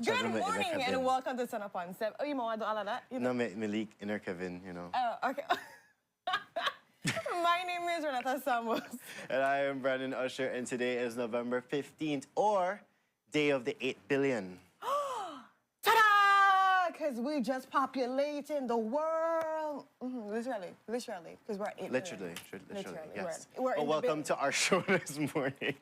Good morning and welcome to Sun Upon 7. Oh, you want to do all of that? No, Malik, inner Kevin, you know. Oh, okay. My name is Renata Samos. And I am Brandon Usher, and today is November 15th, or Day of the 8 billion. Ta-da! Because we just populating the world. Literally, because we're at 8 Literally, billion. yes. We're welcome to our show this morning.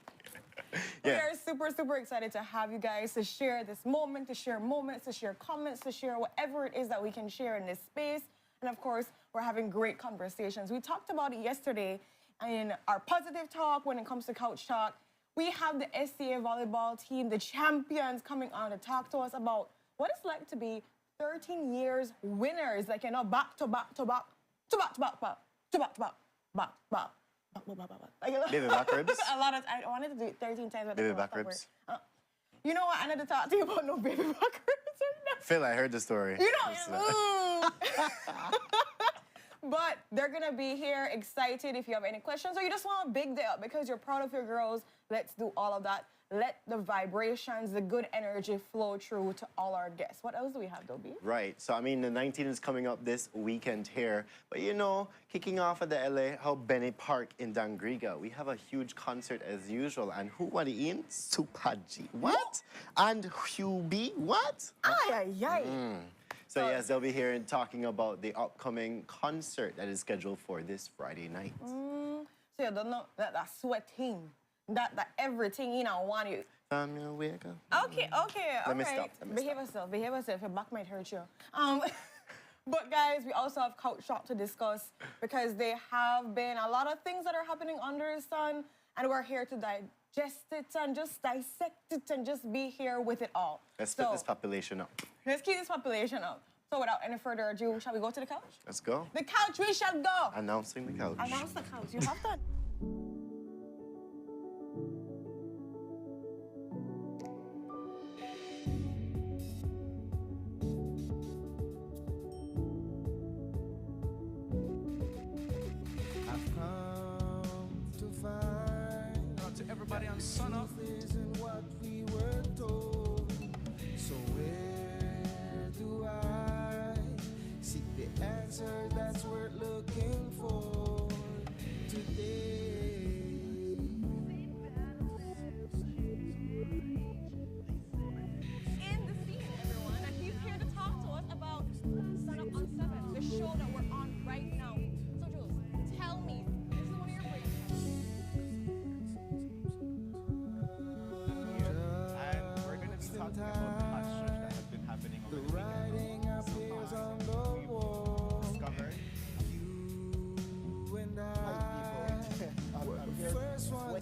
We are super, super excited to have you guys to share this moment, to share moments, to share comments, to share whatever it is that we can share in this space. And of course, we're having great conversations. We talked about it yesterday in our positive talk when it comes to couch talk. We have the SCA volleyball team, the champions, coming on to talk to us about what it's like to be 13 years winners, like, you know, back to back to back, to back to back, back to back to back, back, back. Baby back ribs? A lot of I wanted to do it 13 times. But baby back ribs? You know what? I need to talk to you about no baby back ribs right now. Phil, I heard the story. You know, but they're going to be here excited if you have any questions or you just want a big day up because you're proud of your girls. Let's do all of that. Let the vibrations, the good energy flow through to all our guests. What else do we have, Dobie? Right. So, I mean, the 19th is coming up this weekend here. But, you know, kicking off at the LA how Bennett Park in Dangriga, we have a huge concert as usual. And who are they in? Super G. What? And Hugh B. What? Ay, ay, ay. So, yes, they'll be here and talking about the upcoming concert that is scheduled for this Friday night. So, you don't know that sweating. That everything, you know, want you. Wake up. Okay, Let me stop. Behave yourself. Your back might hurt you. But guys, we also have Couch Talk to discuss because there have been a lot of things that are happening under the sun, and we're here to digest it and just dissect it and just be here with it all. Let's split this population up. Let's keep this population up. So without any further ado, shall we go to the couch? Let's go. The couch, we shall go. Announcing the couch. Announce the couch. You have that. Everybody on Sun Up. Isn't what we were told. So where do I seek the answer that's worth looking for today?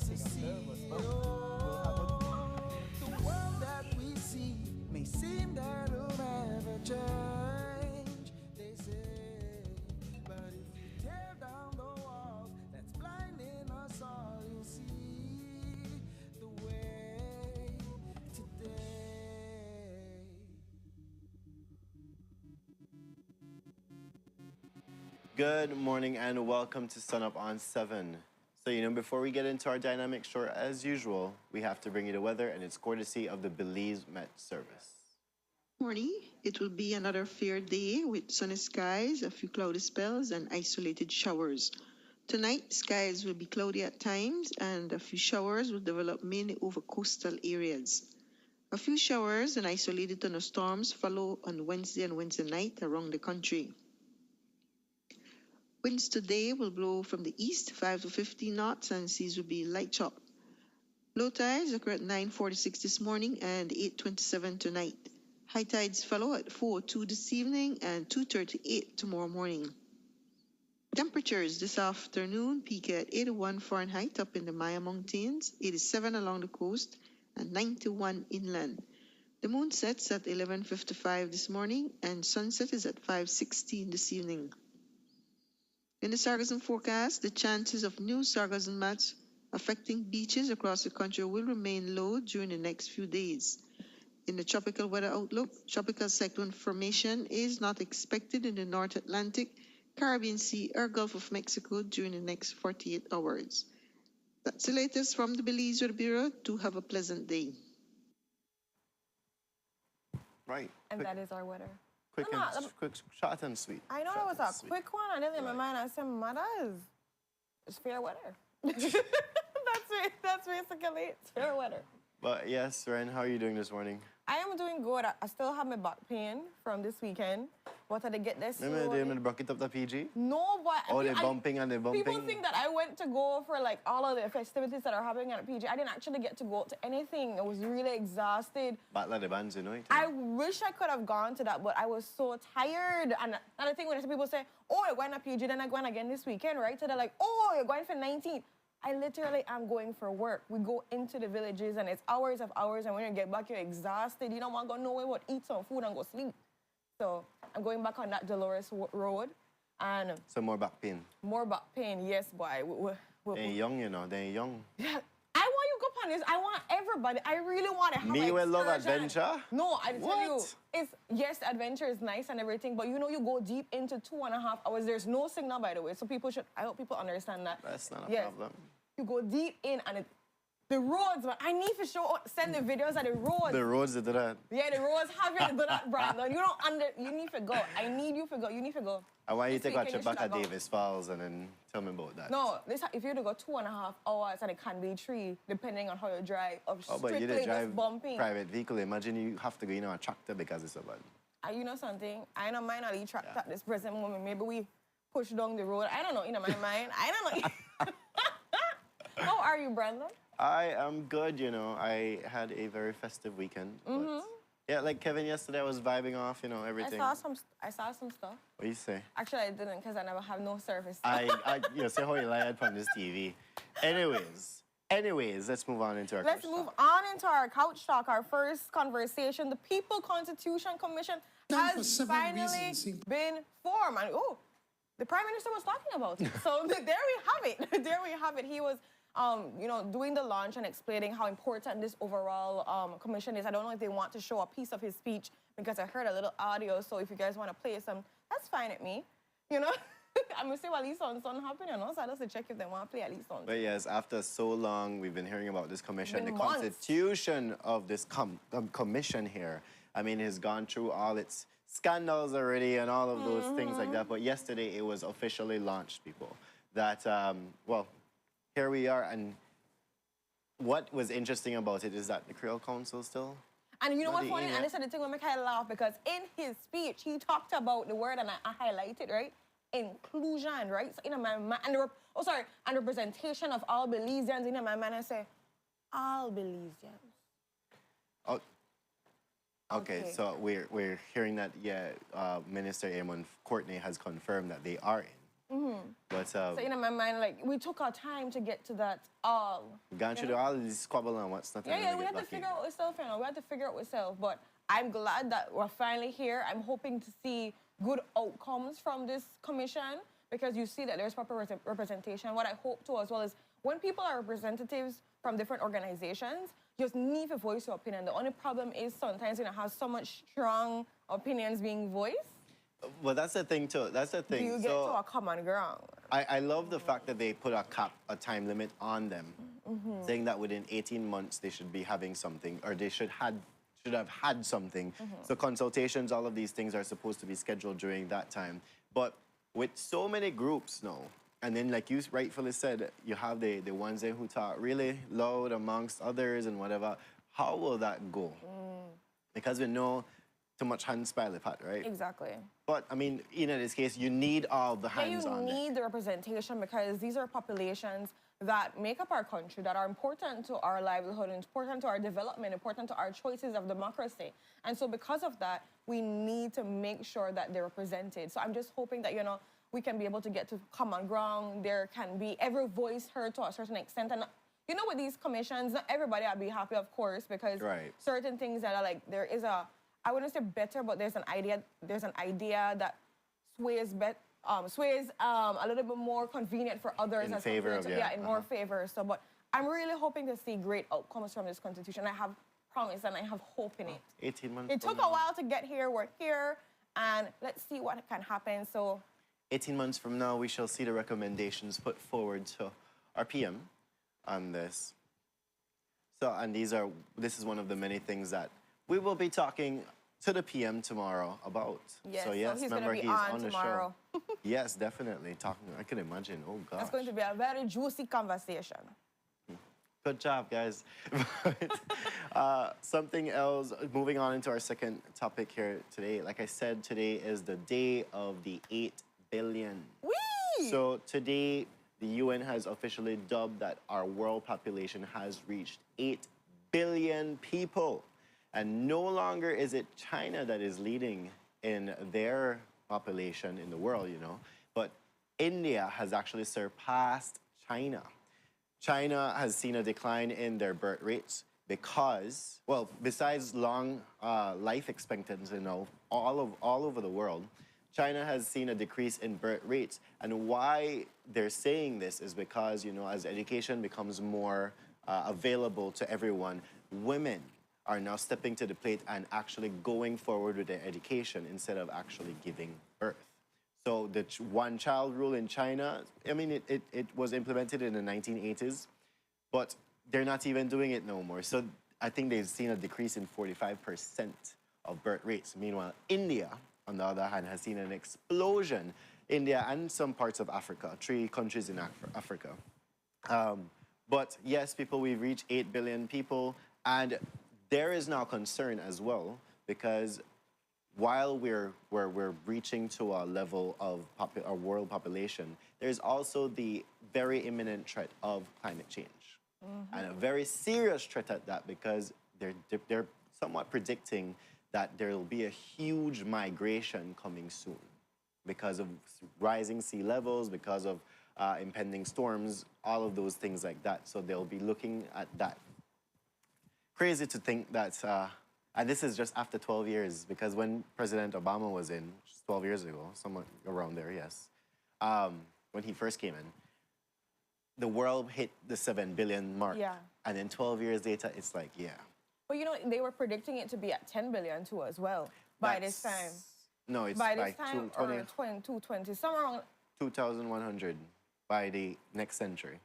to see. The world that we see may seem that it'll never change, they say. But if you tear down the walls that's blinding us all, you'll see the way today. Good morning and welcome to Sun Up on 7. So, before we get into our dynamic shore, as usual, we have to bring you the weather, and it's courtesy of the Belize Met Service. Morning. It will be another fair day with sunny skies, a few cloudy spells, and isolated showers. Tonight, skies will be cloudy at times, and a few showers will develop mainly over coastal areas. A few showers and isolated thunderstorms follow on Wednesday and Wednesday night around the country. Winds today will blow from the east 5 to 15 knots, and seas will be light chop. Low tides occur at 9:46 this morning and 8:27 tonight. High tides follow at 4:02 this evening and 2:38 tomorrow morning. Temperatures this afternoon peak at 81 Fahrenheit up in the Maya Mountains, 87 along the coast, and 91 inland. The moon sets at 11:55 this morning, and sunset is at 5:16 this evening. In the sargassum forecast, the chances of new sargassum mats affecting beaches across the country will remain low during the next few days. In the tropical weather outlook, tropical cyclone formation is not expected in the North Atlantic, Caribbean Sea, or Gulf of Mexico during the next 48 hours. That's the latest from the Belize Weather Bureau. Do have a pleasant day. Right. And that is our weather. Quick, No, and, quick, short and sweet. I know Short that and was a sweet. quick one, and then in my Right. mind I said, mothers, it's fair weather. That's basically it. It's fair weather. But yes, Ren, how are you doing this morning? I am doing good. I still have my back pain from this weekend. But I did get this. Remember they broke it up the PG? No, but Oh, they're bumping and they're bumping? People think that I went to go for like all of the festivities that are happening at PG. I didn't actually get to go to anything. I was really exhausted. But like the bands, you know it? I wish I could have gone to that, but I was so tired. And another thing when people say, oh, you're going to PG, then I'm going again this weekend, right? So they're like, oh, you're going for 19th. I literally am going for work. We go into the villages and it's hours of hours, and when you get back, you're exhausted. You don't want to go nowhere but eat some food and go sleep. So I'm going back on that Dolores Road, and Some more back pain. more back pain. Yes, boy. They're young, they're young. Yeah, I want you to go on this. I want everybody. I really want to have Me an will love excursion. adventure? No, I tell you, What? it's yes, adventure is nice and everything, but you go deep into 2.5 hours. There's no signal, by the way, so I hope people understand that. That's not a Yes. problem. You go deep in, and the roads, man. I need to send the videos of the roads. The roads that do that. Yeah, the roads have you to do that, Brandon. You need to go. I need you to go. You need to go. I want you This to go weekend check you back should at have gone. Davis Falls and then tell me about that. No, if you to go 2.5 hours, and it can be 3, depending on how you drive, of Oh, but strictly you did drive just bumping. private vehicle. Imagine you have to go in a tractor because it's so bad. You know something? I don't mind Ali track Yeah. at this present moment. Maybe we push down the road. I don't know, in my mind. I don't know. How are you, Brandon? I am good, I had a very festive weekend. But yeah, like Kevin yesterday, I was vibing off, everything. I saw some stuff. What do you say? Actually, I didn't because I never have no service. See how you lied on this TV. Anyways, let's move on into our Let's couch move talk. on into our couch talk, our first conversation. The People Constitution Commission Time for has 7 finally reasons. been formed. And the Prime Minister was talking about it. So there we have it. There we have it. He was doing the launch and explaining how important this overall commission is. I don't know if they want to show a piece of his speech because I heard a little audio. So if you guys want to play some, that's fine at me. I'm going to say what least on happening, so I just to check if they want to play at least on. But yes, after so long, we've been hearing about this commission, Been the months. constitution of this commission here. I mean, it's gone through all its scandals already and all of those things like that. But yesterday, it was officially launched, people. That, here we are. And what was interesting about it is that the Creole Council still... And you know what's Not funny? in And it. this is the thing that make I laugh because in his speech, he talked about the word, and I highlighted, right? Inclusion, right? So in my mind, and representation of all Belizeans. In my mind, I say, all Belizeans. Oh, okay, Okay. so we're hearing that, Minister Eamon Courtney has confirmed that they are in. But So in my mind, like, we took our time to get to that all. gone through all of this squabble and what's not. Yeah, we had to figure out ourselves, you know. We had to figure out ourselves. But I'm glad that we're finally here. I'm hoping to see good outcomes from this commission because you see that there's proper representation. What I hope to as well is when people are representatives from different organizations, you just need to voice your opinion. The only problem is sometimes you know have so much strong opinions being voiced. Well, that's the thing too. That's the thing. Do you get to a common ground? I love the fact that they put a time limit on them, saying that within 18 months they should be having something, or they should have had something. So consultations, all of these things are supposed to be scheduled during that time. But with so many groups now, and then like you rightfully said, you have the ones there who talk really loud amongst others and whatever. How will that go? Because we know too much hands by the pot, right? Exactly. But I mean, in this case, you need all the hands on You it. need the representation because these are populations that make up our country, that are important to our livelihood, important to our development, important to our choices of democracy. And so because of that, we need to make sure that they're represented. So I'm just hoping that, you know, we can be able to get to common ground. There can be every voice heard to a certain extent. And you know, with these commissions, not everybody will be happy, of course, because certain things that are like, there is a, I wouldn't say better, but there's an idea that sways a little bit more convenient for others. In favor of, in more favor. So, but I'm really hoping to see great outcomes from this constitution. I have promise and I have hope in it. 18 months. It took a while to get here. We're here, and let's see what can happen. So, 18 months from now, we shall see the recommendations put forward to our PM on this. So, and this is one of the many things that we will be talking to the PM tomorrow about. Yes, so yes, he's remember gonna be he's on the show. Yes, definitely. I can imagine. Oh, gosh. It's going to be a very juicy conversation. Good job, guys. Something else, moving on into our second topic here today. Like I said, today is the day of the 8 billion. Whee! So today, the UN has officially dubbed that our world population has reached 8 billion people. And no longer is it China that is leading in their population in the world, you know, but India has actually surpassed China. China has seen a decline in their birth rates because, well, besides long life expectancy, you know, all over the world, China has seen a decrease in birth rates. And why they're saying this is because, you know, as education becomes more available to everyone, women are now stepping to the plate and actually going forward with their education instead of actually giving birth. So the one-child rule in China, I mean, it was implemented in the 1980s, but they're not even doing it no more. So I think they've seen a decrease in 45% of birth rates. Meanwhile, India, on the other hand, has seen an explosion. India and some parts of Africa, 3 countries in Africa. But yes, we've reached 8 billion people, and there is now concern as well because while we're reaching to a level of our world population, there's also the very imminent threat of climate change. And a very serious threat at that because they're somewhat predicting that there will be a huge migration coming soon because of rising sea levels, because of impending storms, all of those things like that. So they'll be looking at that. Crazy to think that, and this is just after 12 years, because when President Obama was in, 12 years ago, somewhat around there, yes, when he first came in, the world hit the 7 billion mark. Yeah. And then 12 years later, it's like, yeah. But you know, they were predicting it to be at 10 billion too as well by this time. No, it's by like this time, or 220, somewhere around. 2,100 by the next century.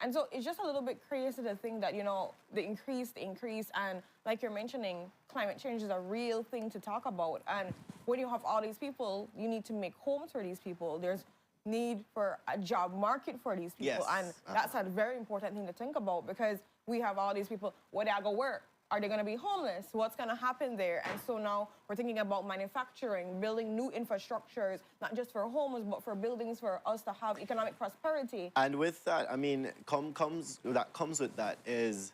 And so it's just a little bit crazy to think that, you know, the increase, and like you're mentioning, climate change is a real thing to talk about. And when you have all these people, you need to make homes for these people. There's need for a job market for these people. Yes. And that's a very important thing to think about because we have all these people, where they go work? Are they going to be homeless? What's going to happen there? And so now we're thinking about manufacturing, building new infrastructures, not just for homes, but for buildings for us to have economic prosperity. And with that, I mean, comes with that is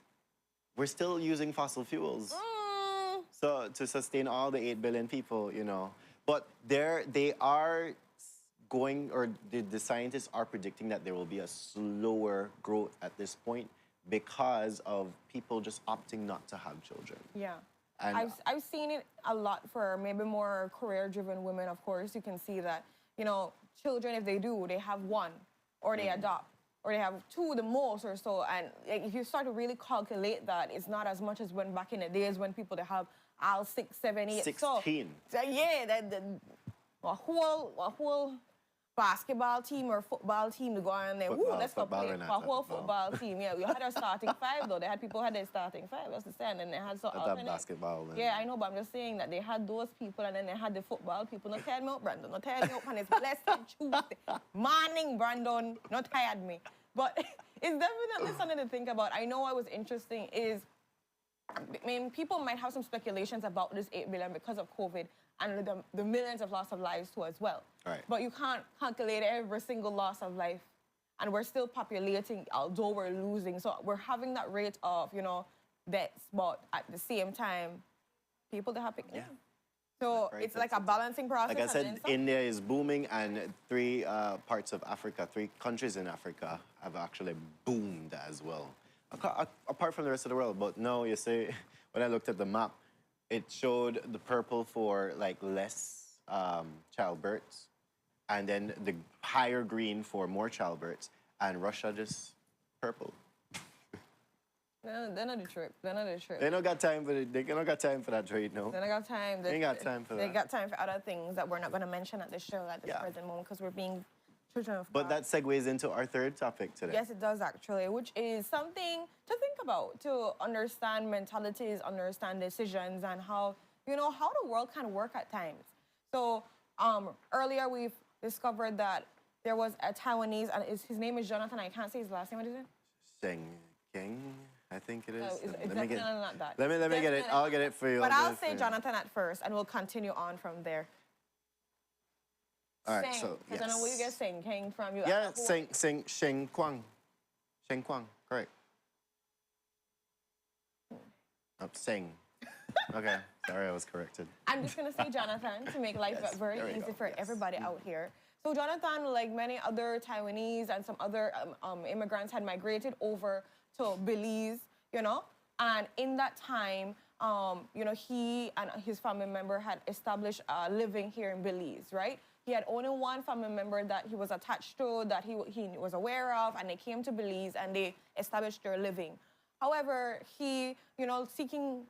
we're still using fossil fuels. So to sustain all the 8 billion people, you know. But they are going, or the scientists are predicting that there will be a slower growth at this point because of people just opting not to have children. Yeah. And I've seen it a lot for maybe more career-driven women, of course. You can see that, you know, children, if they do, they have one, or they adopt, or they have two the most or so. And like, if you start to really calculate that, it's not as much as when back in the days when people, they have all 6, 7, 8. 16. So yeah, a whole basketball team or football team to go on there. Woo, Football, let's go football, play. Renata, A whole football. football team. Yeah, we had our starting five though. They had people who had their starting five. That's the saying, and they had so But that alternate. basketball. Then. Yeah, I know, but I'm just saying that they had those people and then they had the football people. Not tired me up, Brandon. Not tired me up, and it's blessed Tuesday. Morning, Brandon. Not tired me. But it's definitely something to think about. I know what was interesting is, I mean, people might have some speculations about this 8 billion because of COVID and the millions of loss of lives too as well. Right. But you can't calculate every single loss of life. And we're still populating, although we're losing. So we're having that rate of, you know, deaths, but at the same time, people that have picked Yeah. So Right, it's like a that's it. balancing process. Like I and said, then some. India is booming, and 3 parts of Africa, 3 countries in Africa have actually boomed as well. Apart from the rest of the world. But no, you see, when I looked at the map, it showed the purple for like less childbirths, and then the higher green for more childbirths, and Russia just purple. No, they're not the trip. They're not the trip. They don't got time for it. They don't got time for that trade, no. They don't got time. They ain't got time for They that. got time for other things that we're not going to mention at the show at this Yeah. present moment because we're being children of But God. that segues into our third topic today. Yes, it does actually, which is something to think about, to understand mentalities, understand decisions, and how, you know, how the world can work at times. So earlier we've discovered that there was a Taiwanese, and his name is Jonathan. I can't say his last name. What is it? Sheng King, I think it is. No, it's Let me definitely get- not that. Let me get it. Definitely I'll not get that. it for you. But I'll I'll get it say for you. Jonathan at first, and we'll continue on from there. All right, Seng, so 'cause I know where you get yes. Seng came from. You Yeah, who- Sheng Kwang. Sheng Kwang, correct. Oh, Seng. Okay, sorry, I was corrected. I'm just gonna say Jonathan to make life Yes, very there we easy go, for yes. everybody out here. So Jonathan, like many other Taiwanese and some other immigrants, had migrated over to Belize, you know, and in that time, you know, he and his family member had established a living here in Belize, right? He had only one family member that he was attached to, that he was aware of, and they came to Belize and they established their living. However, he, you know, seeking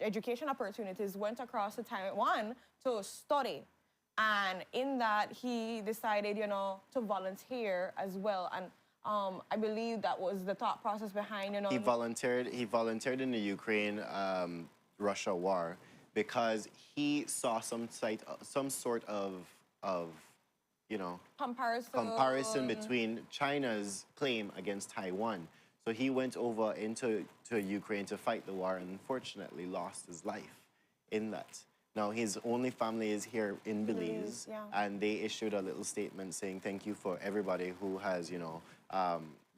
education opportunities, went across to Taiwan to study. And in that, he decided, you know, to volunteer as well. And I believe that was the thought process behind, you know. He volunteered in the Ukraine-Russia war because he saw some sort of you know, comparison between China's claim against Taiwan. So he went over into Ukraine to fight the war and unfortunately lost his life in that. Now, his only family is here in Belize, yeah. and they issued a little statement saying thank you for everybody who has, you know,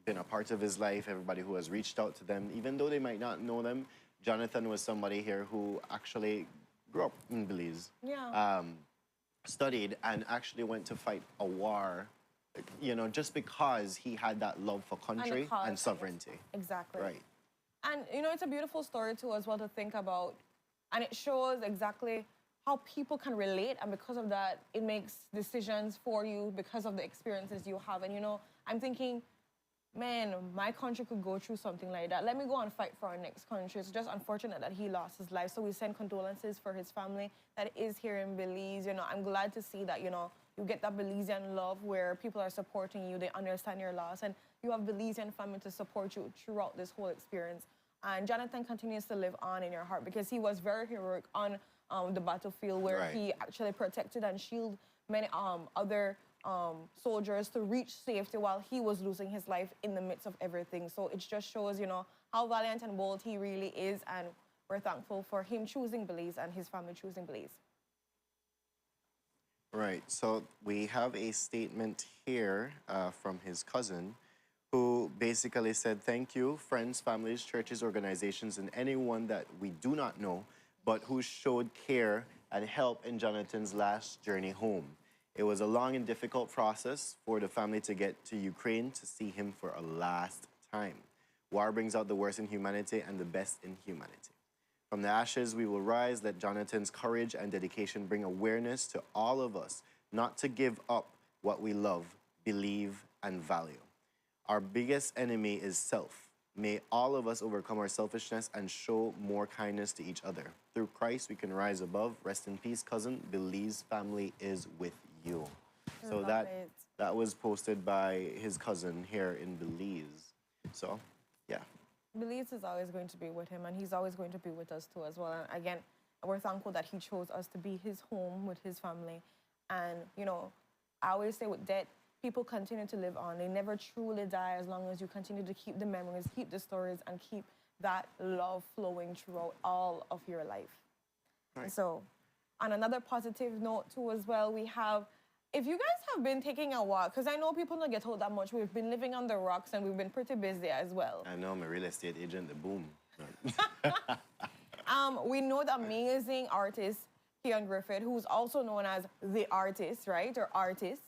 been a part of his life, everybody who has reached out to them. Even though they might not know them, Jonathan was somebody here who actually grew up in Belize. Yeah. Studied and actually went to fight a war, you know, just because he had that love for country cause, I and guess. sovereignty. Exactly. Right. And, you know, it's a beautiful story, too, as well, to think about. And it shows exactly how people can relate. And because of that, it makes decisions for you because of the experiences you have. And, you know, I'm thinking, man, my country could go through something like that. Let me go and fight for our next country. It's just unfortunate that he lost his life. So we send condolences for his family that is here in Belize. You know, I'm glad to see that, you know, you get that Belizean love where people are supporting you. They understand your loss. And you have Belizean family to support you throughout this whole experience. And Jonathan continues to live on in your heart because he was very heroic on the battlefield where Right. he actually protected and shielded many other soldiers to reach safety while he was losing his life in the midst of everything. So it just shows, you know, how valiant and bold he really is, and we're thankful for him choosing Belize and his family choosing Belize. Right. So we have a statement here from his cousin who basically said, thank you, friends, families, churches, organizations, and anyone that we do not know, but who showed care and help in Jonathan's last journey home. It was a long and difficult process for the family to get to Ukraine to see him for a last time. War brings out the worst in humanity and the best in humanity. From the ashes we will rise. Let Jonathan's courage and dedication bring awareness to all of us not to give up what we love, believe, and value. Our biggest enemy is self. May all of us overcome our selfishness and show more kindness to each other. Through Christ, we can rise above. Rest in peace, cousin. Belize family is with you. So Love that it. that was posted by his cousin here in Belize. So, yeah. Belize is always going to be with him, and he's always going to be with us too as well. And again, we're thankful that he chose us to be his home with his family. And, you know, I always say with death, people continue to live on. They never truly die as long as you continue to keep the memories, keep the stories, and keep that love flowing throughout all of your life. Right. So, on another positive note too as well, we have, if you guys have been taking a walk, because I know people don't get told that much, we've been living on the rocks and we've been pretty busy as well. I know I'm a real estate agent, the boom. We know the amazing artist, Keon Griffith, who's also known as The Artist, right? Or Artist,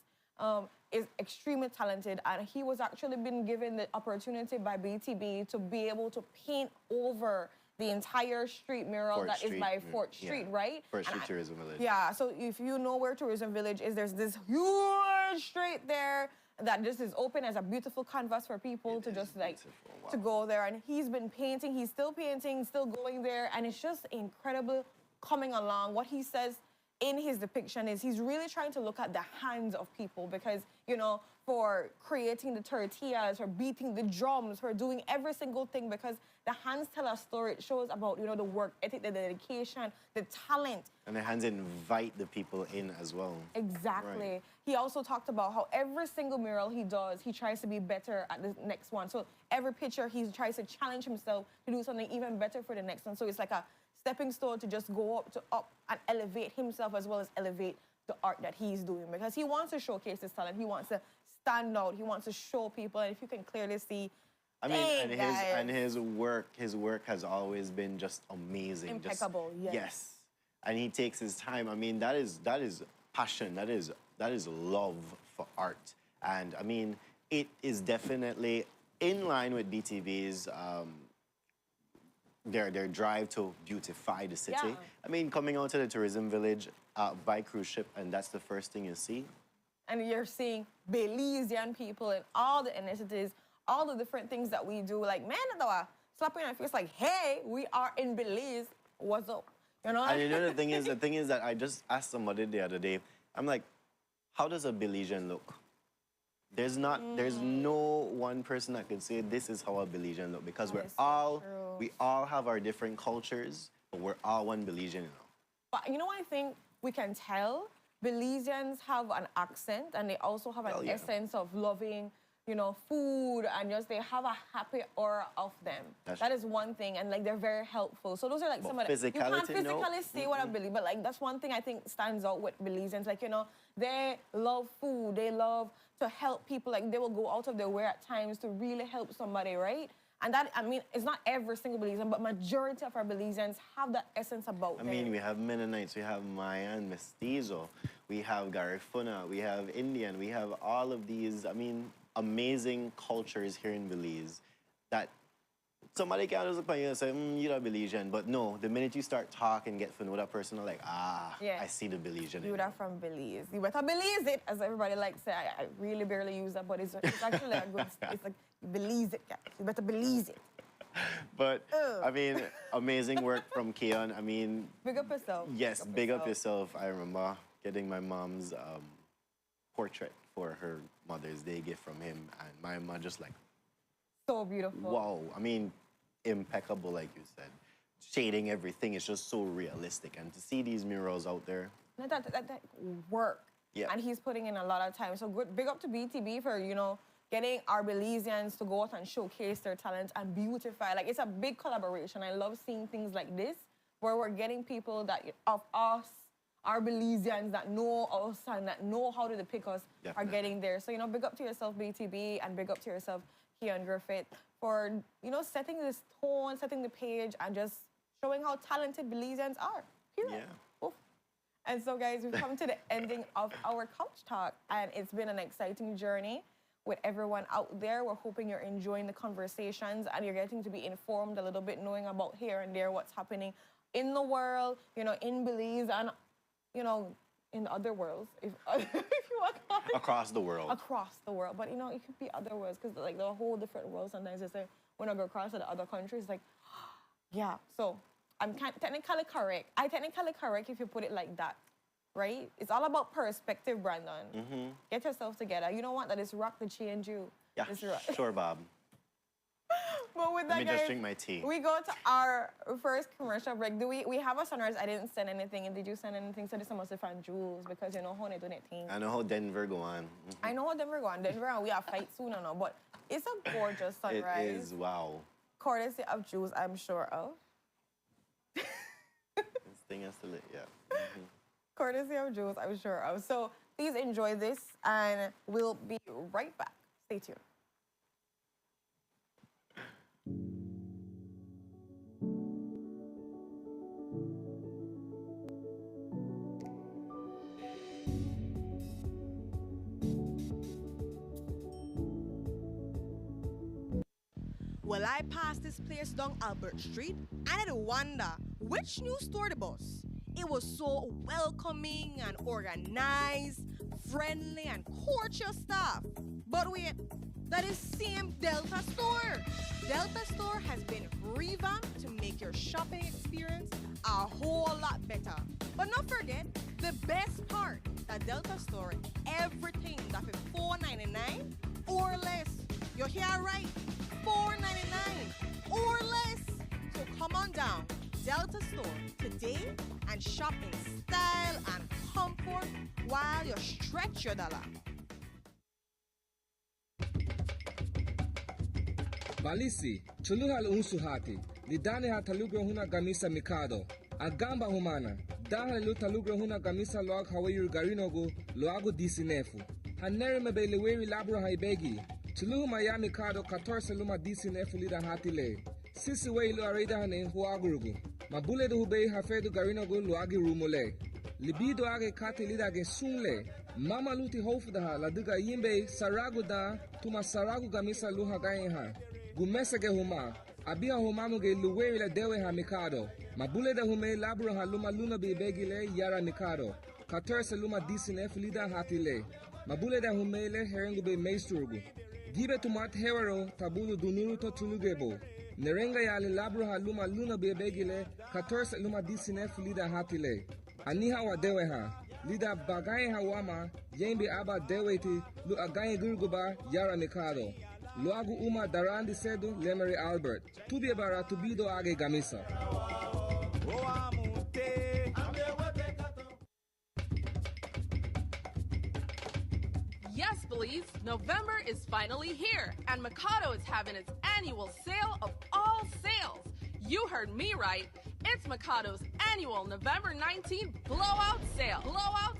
is extremely talented. And he was actually been given the opportunity by BTB to be able to paint over the entire street mural Fort that is Street, by yeah. Fort Street, Yeah. right? Fort And Street Tourism Village. Yeah, so if you know where Tourism Village is, there's this huge street there that just is open as a beautiful canvas for people It to is just like beautiful, to wow. go there. And he's been painting, he's still painting, still going there, and it's just incredible coming along. What he says in his depiction is he's really trying to look at the hands of people because, you know, for creating the tortillas, for beating the drums, for doing every single thing because the hands tell a story. It shows about, you know, the work ethic, the dedication, the talent. And the hands invite the people in as well. Exactly. Right. He also talked about how every single mural he does, he tries to be better at the next one. So every picture, he tries to challenge himself to do something even better for the next one. So it's like a stepping stone to just go up and elevate himself as well as elevate the art that he's doing because he wants to showcase his talent. He wants to stand out. He wants to show people. And if you can clearly see, I mean, dang, and guys. his work has always been just amazing. Impeccable, yes. Yes. And he takes his time. I mean, that is passion. That is love for art. And I mean, it is definitely in line with BTV's their drive to beautify the city. Yeah. I mean, coming out to the tourism village by cruise ship, and that's the first thing you see. and you're seeing Belizean people and all the initiatives, all the different things that we do. Like, man, slapping our face like, hey, we are in Belize. What's up? You know? And you know the thing is that I just asked somebody the other day. I'm like, how does a Belizean look? There's no one person that can say this is how a Belizean look because That is so true. we all have our different cultures, but we're all one Belizean, you know. But you know what I think we can tell? Belizeans have an accent and they also have an Well, yeah. essence of loving, you know, food and just they have a happy aura of them. That's That is one thing, and like they're very helpful. So those are like But some of the you can't physicality, physically no. say what I believe, but like that's one thing I think stands out with Belizeans. Like, you know, they love food, they love to help people, like they will go out of their way at times to really help somebody, right? And that, I mean, it's not every single Belizean, but majority of our Belizeans have that essence about I them. mean, we have Mennonites, we have Mayan, Mestizo, we have Garifuna, we have Indian, we have all of these, I mean, amazing cultures here in Belize that somebody can just look at you and say, you're a Belizean. But no, the minute you start talking, get to know that person, they're like, Yeah. I see the Belizean. in You you." are from Belize. You better Belize it, as everybody likes to say. I really barely use that, but it's actually a good, it's like, Belize it, guys. You better Belize it. But, I mean, amazing work from Keon. I mean, Big up yourself. yes, big up yourself. I remember getting my mom's portrait for her Mother's Day gift from him. And my mom just like, So beautiful. wow. I mean, impeccable, like you said. Shading everything is just so realistic. And to see these murals out there, That work. Yeah. And he's putting in a lot of time. So good, big up to BTB for, you know, getting our Belizeans to go out and showcase their talents and beautify. Like, it's a big collaboration. I love seeing things like this, where we're getting people that, of us, our Belizeans that know us and that know how to depict us are Definitely. getting there. So, you know, big up to yourself, BTB, and big up to yourself, Keon Griffith, for, you know, setting this tone, setting the page, and just showing how talented Belizeans are. Period. Yeah. Oof. And so, guys, we've come to the ending of our couch talk, and it's been an exciting journey with everyone out there. We're hoping you're enjoying the conversations and you're getting to be informed a little bit, knowing about here and there what's happening in the world, you know, in Belize and, you know, in other worlds, if you want to call it. Across the world. Across the world. But, you know, it could be other worlds because, like, they're a whole different world. Sometimes they say, when I go across to the other countries, like, yeah. So I'm technically correct. I technically correct if you put it like that. Right? It's all about perspective, Brandon. Get yourself together. You don't want that this rock to change you. Yeah, This rock. sure, Bob. But with Let that, me guys, just drink my tea. we go to our first commercial break. Do we have a sunrise? I didn't send anything. And did you send anything? So this must be from Jules because you know how they do that thing. I know how Denver go on. I know how Denver go on. Denver and we have fight soon or no, but it's a gorgeous It sunrise. is, wow. Courtesy of Jules, I'm sure of. This thing has to lit, yeah. Courtesy of Jules, I'm sure of. So please enjoy this and we'll be right back. Stay tuned. Well, I passed this place down Albert Street and I wonder which new store the bus. It was so welcoming and organized, friendly and courteous staff. But wait, that is same Delta store. Delta store has been revamped to make your shopping experience a whole lot better. But not forget, the best part, the Delta store, everything that is $4.99 or less. You hear right? $4.99 or less. So come on down, Delta Store today and shop in style and comfort while you stretch your dollar. Balisi, chuluhal unsuhati, lidane ha talugro huna gamisa mikado, agamba humana, dahal lu talugro huna gamisa loag hawayur garinogu, loago disinefu. Hanere mebeleweri labro haibegi, chuluhu Miami kado 14 luma disinefu lida hatile. Sisi wei lu areda hane huagurugu, mabule du hubei hafedu garinogu loagi rumole. Libido age kati lida ge sunle, mama luti hofudaha laduga yimbe saragu da, tuma saragu gamisa luha gainha. Gumesa ge huma, abia humamu ge luweri la dewe ha mikado. Mabule da hume labro ha luma luna begile yara mikado. 14 luma disinefu lida hatile. Mabule da humele herengu be meistrugu. Gibe tumat hewaro tabulu dunuru to tulugebo. Nerenga yale labro ha luma luna begile 14 luma disinefu lida hatile. Aniha wa dewe ha. Lida bagaye ha wama yembe aba deweti lu agaye gurguba yara mikado. Luagu uma darandi sedu lemeri Albert. Tubie bara tubido age gamisa. Yes, Belize, November is finally here, and Mikado is having its annual sale of all sales. You heard me right. It's Mikado's annual November 19th blowout sale. Blowout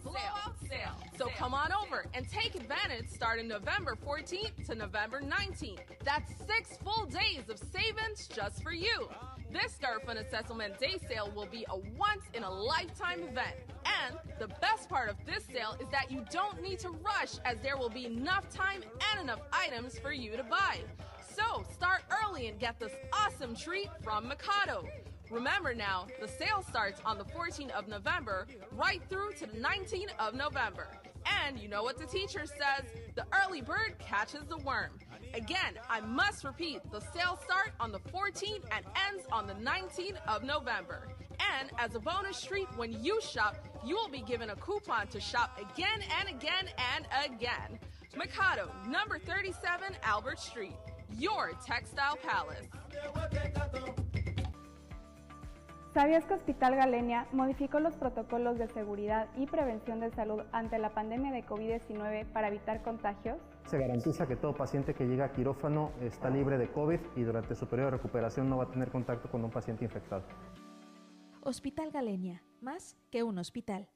sale. So come on over and take advantage starting November 14th to November 19th. That's 6 full days of savings just for you. This Garfund Assessment Day sale will be a once-in-a-lifetime event. And the best part of this sale is that you don't need to rush as there will be enough time and enough items for you to buy. So start early and get this awesome treat from Mikado. Remember now, the sale starts on the 14th of November right through to the 19th of November. And you know what the teacher says, the early bird catches the worm. Again, I must repeat, the sale starts on the 14th and ends on the 19th of November. And as a bonus treat, when you shop, you will be given a coupon to shop again and again and again. Mikado, number 37 Albert Street, your textile palace. ¿Sabías que Hospital Galenia modificó los protocolos de seguridad y prevención de salud ante la pandemia de COVID-19 para evitar contagios? Se garantiza que todo paciente que llega a quirófano está libre de COVID y durante su periodo de recuperación no va a tener contacto con un paciente infectado. Hospital Galenia, más que un hospital.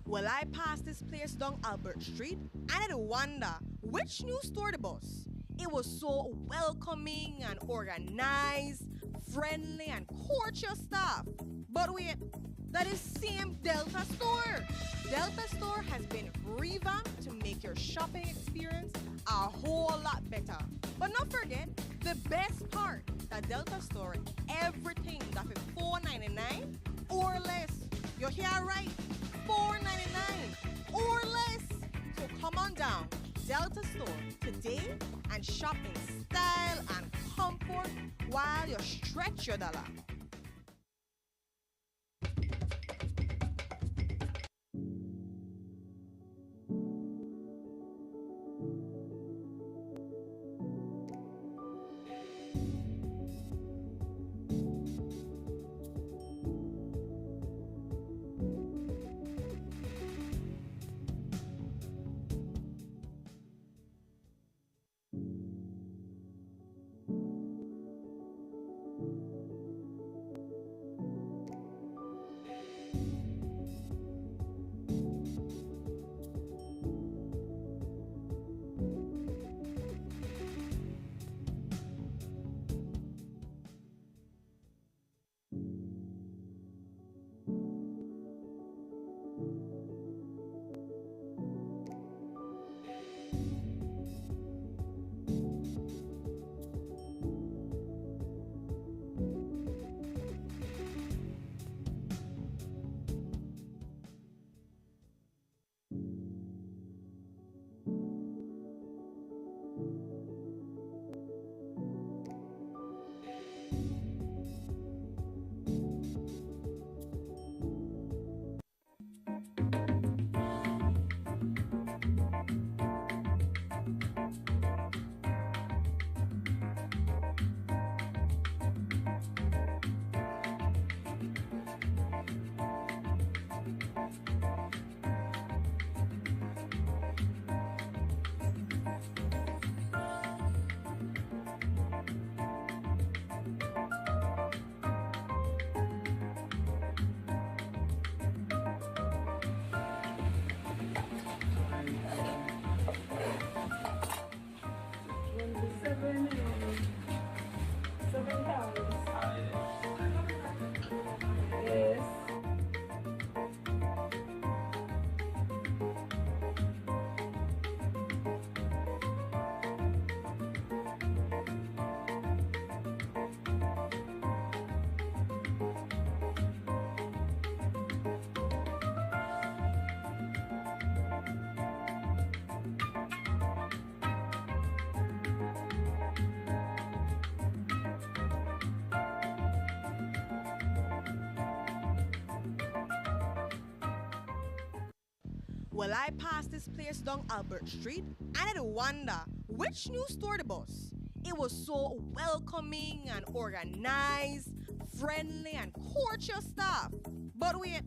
Well, I passed this place down Albert Street and I wonder which new store the bus. It was so welcoming and organized, friendly and courteous staff. But wait, That is same Delta Store. Delta Store has been revamped to make your shopping experience a whole lot better. But not forget, the best part, that Delta Store, everything that is $4.99 or less. You hear right? $4.99 or less. So come on down, Delta Store today and shop in style and comfort while you stretch your dollar. Well, I passed this place down Albert Street and I wonder which new store the bus. It was so welcoming and organized, friendly and courteous staff. But wait,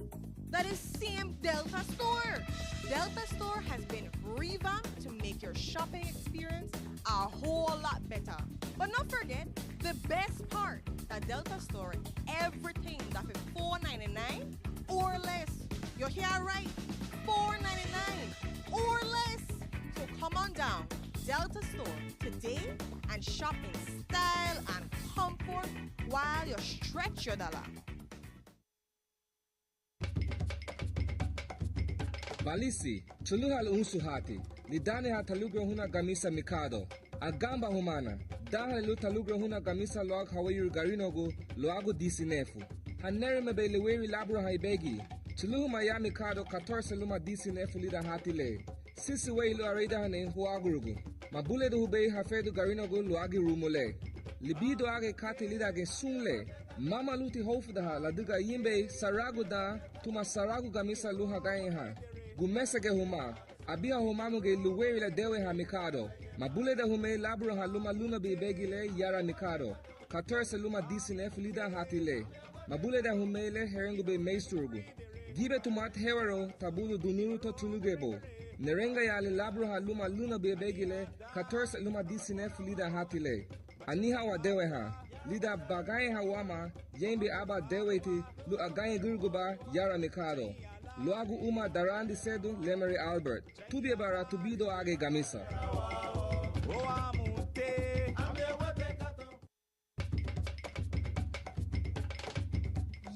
that is same Delta Store. Delta Store has been revamped to make your shopping experience a whole lot better. But not forget, the best part, that Delta Store, everything that is $4.99 or less. You hear right? $4.99 or less. So come on down, Delta Store today and shop in style and comfort while you stretch your dollar. Balisi, chuluhal unsuhati, lidane ha talugro huna gamisa mikado, agamba humana, dahal lu talugro huna gamisa loag hawayur garinogu, loago disinefu. Hanere mebeleweri labro haibegi, chuluhu maya mikado 14 luma disinefu lida hatile. Sisi wei lu areda hane huagurugu, mabule du hubei hafedu garinogu loagi rumole. Libido age kati lida ge sunle, mama luti hofudaha laduga yimbe saragu da, tuma saragu gamisa luha gainha. Gumesege huma, abia humamuge luweri la dewe ha mikado. Mabule da hume labro ha luma luna bibegile yara mikado. 14 luma disinefu lida hatile. Mabule da humele herengu be meistrugu. Gibe tumat hewaro tabulu dunuru to tulugebo. Nerenga yale labro ha luma luna bibegile 14 luma disinefu lida hatile. Aniha wa dewe ha. Lida bagaye hawama yembe aba deweti lu agaye gurguba yara mikado. Luagu uma darandi sedu lemeri Albert. Tubie bara tubido age gamisa.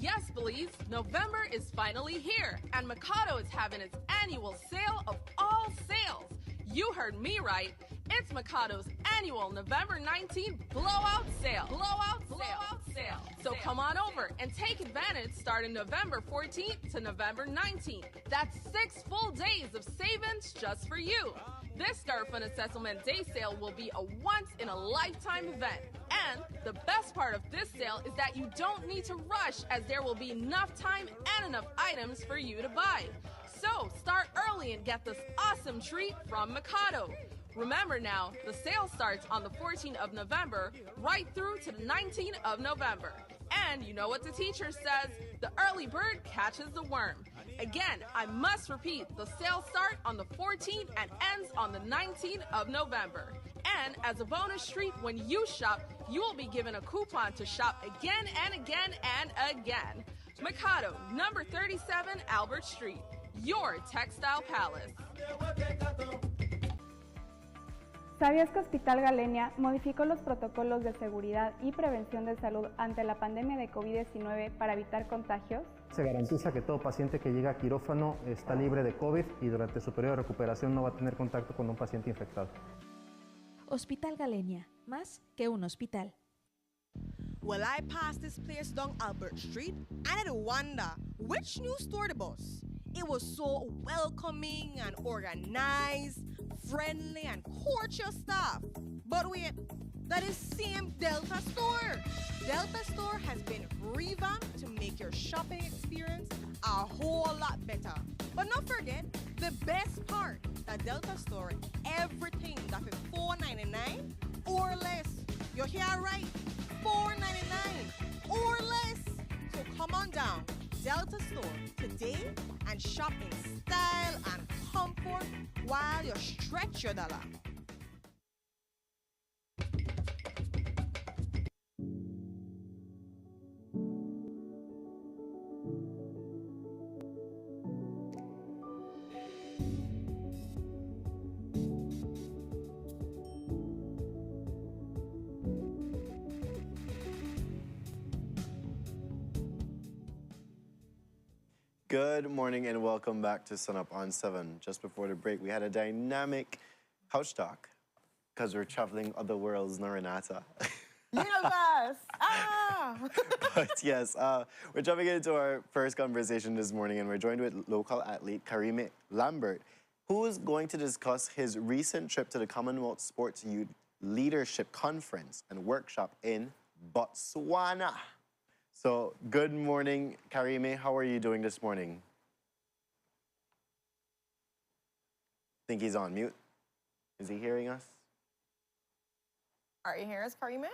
Yes, please. November is finally here, and Mikado is having its annual sale of all sales. You heard me right. It's Mikado's annual November 19th blowout sale. Blowout sale. So come on over and take advantage starting November 14th to November 19th. That's 6 full days of savings just for you. This Garfund Assessment Day sale will be a once-in-a-lifetime event. And the best part of this sale is that you don't need to rush, as there will be enough time and enough items for you to buy. So start early and get this awesome treat from Mikado. Remember now, the sale starts on the 14th of November right through to the 19th of November. And you know what the teacher says, the early bird catches the worm. Again, I must repeat, the sale starts on the 14th and ends on the 19th of November. And as a bonus treat, when you shop, you will be given a coupon to shop again and again and again. Mikado, number 37 Albert Street, your textile palace. ¿Sabías que Hospital Galenia modificó los protocolos de seguridad y prevención de salud ante la pandemia de COVID-19 para evitar contagios? Se garantiza que todo paciente que llega a quirófano está libre de COVID y durante su periodo de recuperación no va a tener contacto con un paciente infectado. Hospital Galenia, más que un hospital. Well, I passed this place down Albert Street and I wonder which new store the bus. It was so welcoming and organized, friendly and courteous staff. But wait, that is same Delta store. Delta store has been revamped to make your shopping experience a whole lot better. But not forget, the best part, the Delta store, everything that is $4.99 or less. You hear right? $4.99 or less. So come on down, Delta store today and shop in style and comfort while you stretch your dollar. Good morning and welcome back to Sun Up on 7. Just before the break, we had a dynamic couch talk because we're traveling other worlds, no, Renata? Universe! But yes, we're jumping into our first conversation this morning and we're joined with local athlete Karime Lambert, who is going to discuss his recent trip to the Commonwealth Sports Youth Leadership Conference and Workshop in Botswana. So, good morning, Karime. How are you doing this morning? Think he's on mute. Is he hearing us? Are you hearing us, Karime?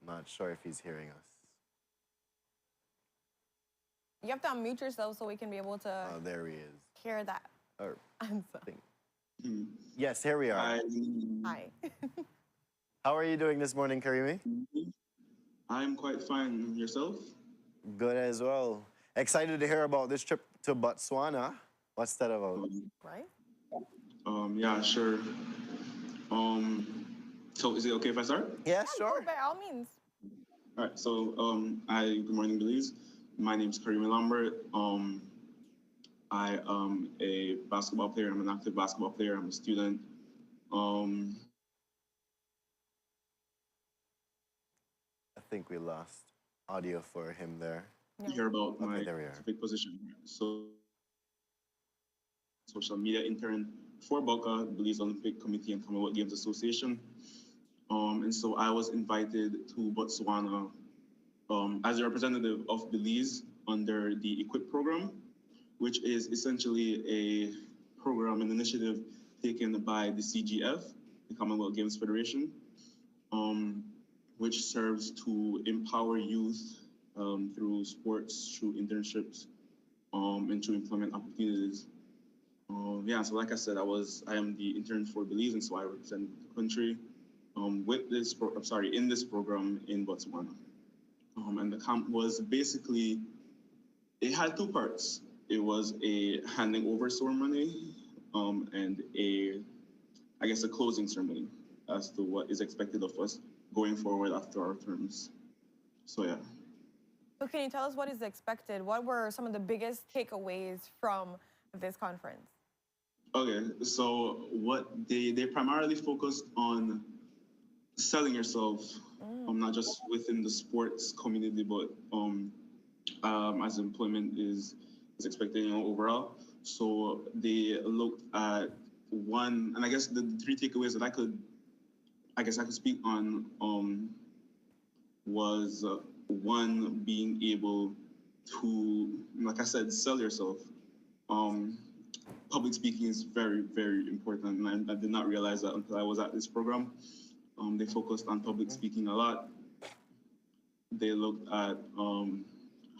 Not sure if he's hearing us. You have to unmute yourself so we can be able to Oh, there he is. hear that Or, answer. yes, here we are. Hi. How are you doing this morning, Karime? I'm quite fine. Yourself? Good as well. Excited to hear about this trip to Botswana. What's that about? Right? Yeah, sure. So is it okay if I start? Yeah, sure. By all means. All right. So, good morning, Belize. My name is Karime Lambert. I am a basketball player. I'm an active basketball player. I'm a student. I think we lost audio for him there. Hear about my there we are. specific position. So, social media intern for BOCA, Belize Olympic Committee and Commonwealth Games Association. And so I was invited to Botswana as a representative of Belize under the EQUIP program, which is essentially a program and initiative taken by the CGF, the Commonwealth Games Federation, which serves to empower youth through sports, through internships, and through employment opportunities. Yeah, so like I said, I am the intern for Belize, and so I represent the country with this in this program in Botswana. And the camp was basically, it had two parts. It was a handing over ceremony and I guess a closing ceremony as to what is expected of us going forward after our terms. So yeah. So can you tell us what is expected? What were some of the biggest takeaways from this conference? Okay, so what they primarily focused on selling yourself, not just within the sports community, but as employment is expected, overall. So they looked at one, and I guess the three takeaways that I could speak on was one, being able to, like I said, sell yourself. Public speaking is very, very important, and I did not realize that until I was at this program. They focused on public speaking a lot. They looked at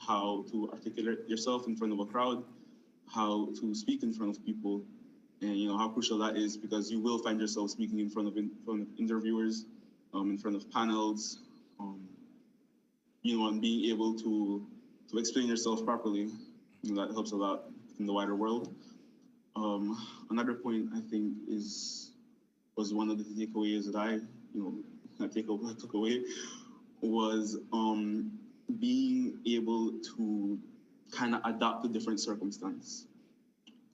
how to articulate yourself in front of a crowd, how to speak in front of people, and how crucial that is, because you will find yourself speaking in front of interviewers, in front of panels, and being able to explain yourself properly. That helps a lot in the wider world. Another point I think was one of the takeaways that I took away was being able to kind of adapt to different circumstances.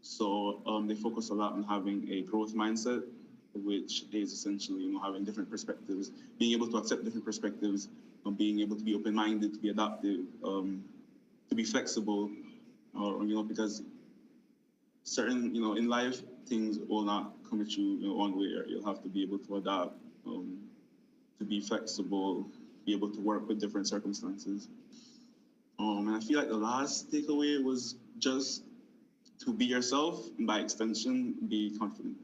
So they focus a lot on having a growth mindset, which is essentially having different perspectives, being able to accept different perspectives, being able to be open-minded, to be adaptive, to be flexible, because certain, in life, things will not come at you, one way, or you'll have to be able to adapt, to be flexible, be able to work with different circumstances. And I feel like the last takeaway was just to be yourself, and by extension, be confident.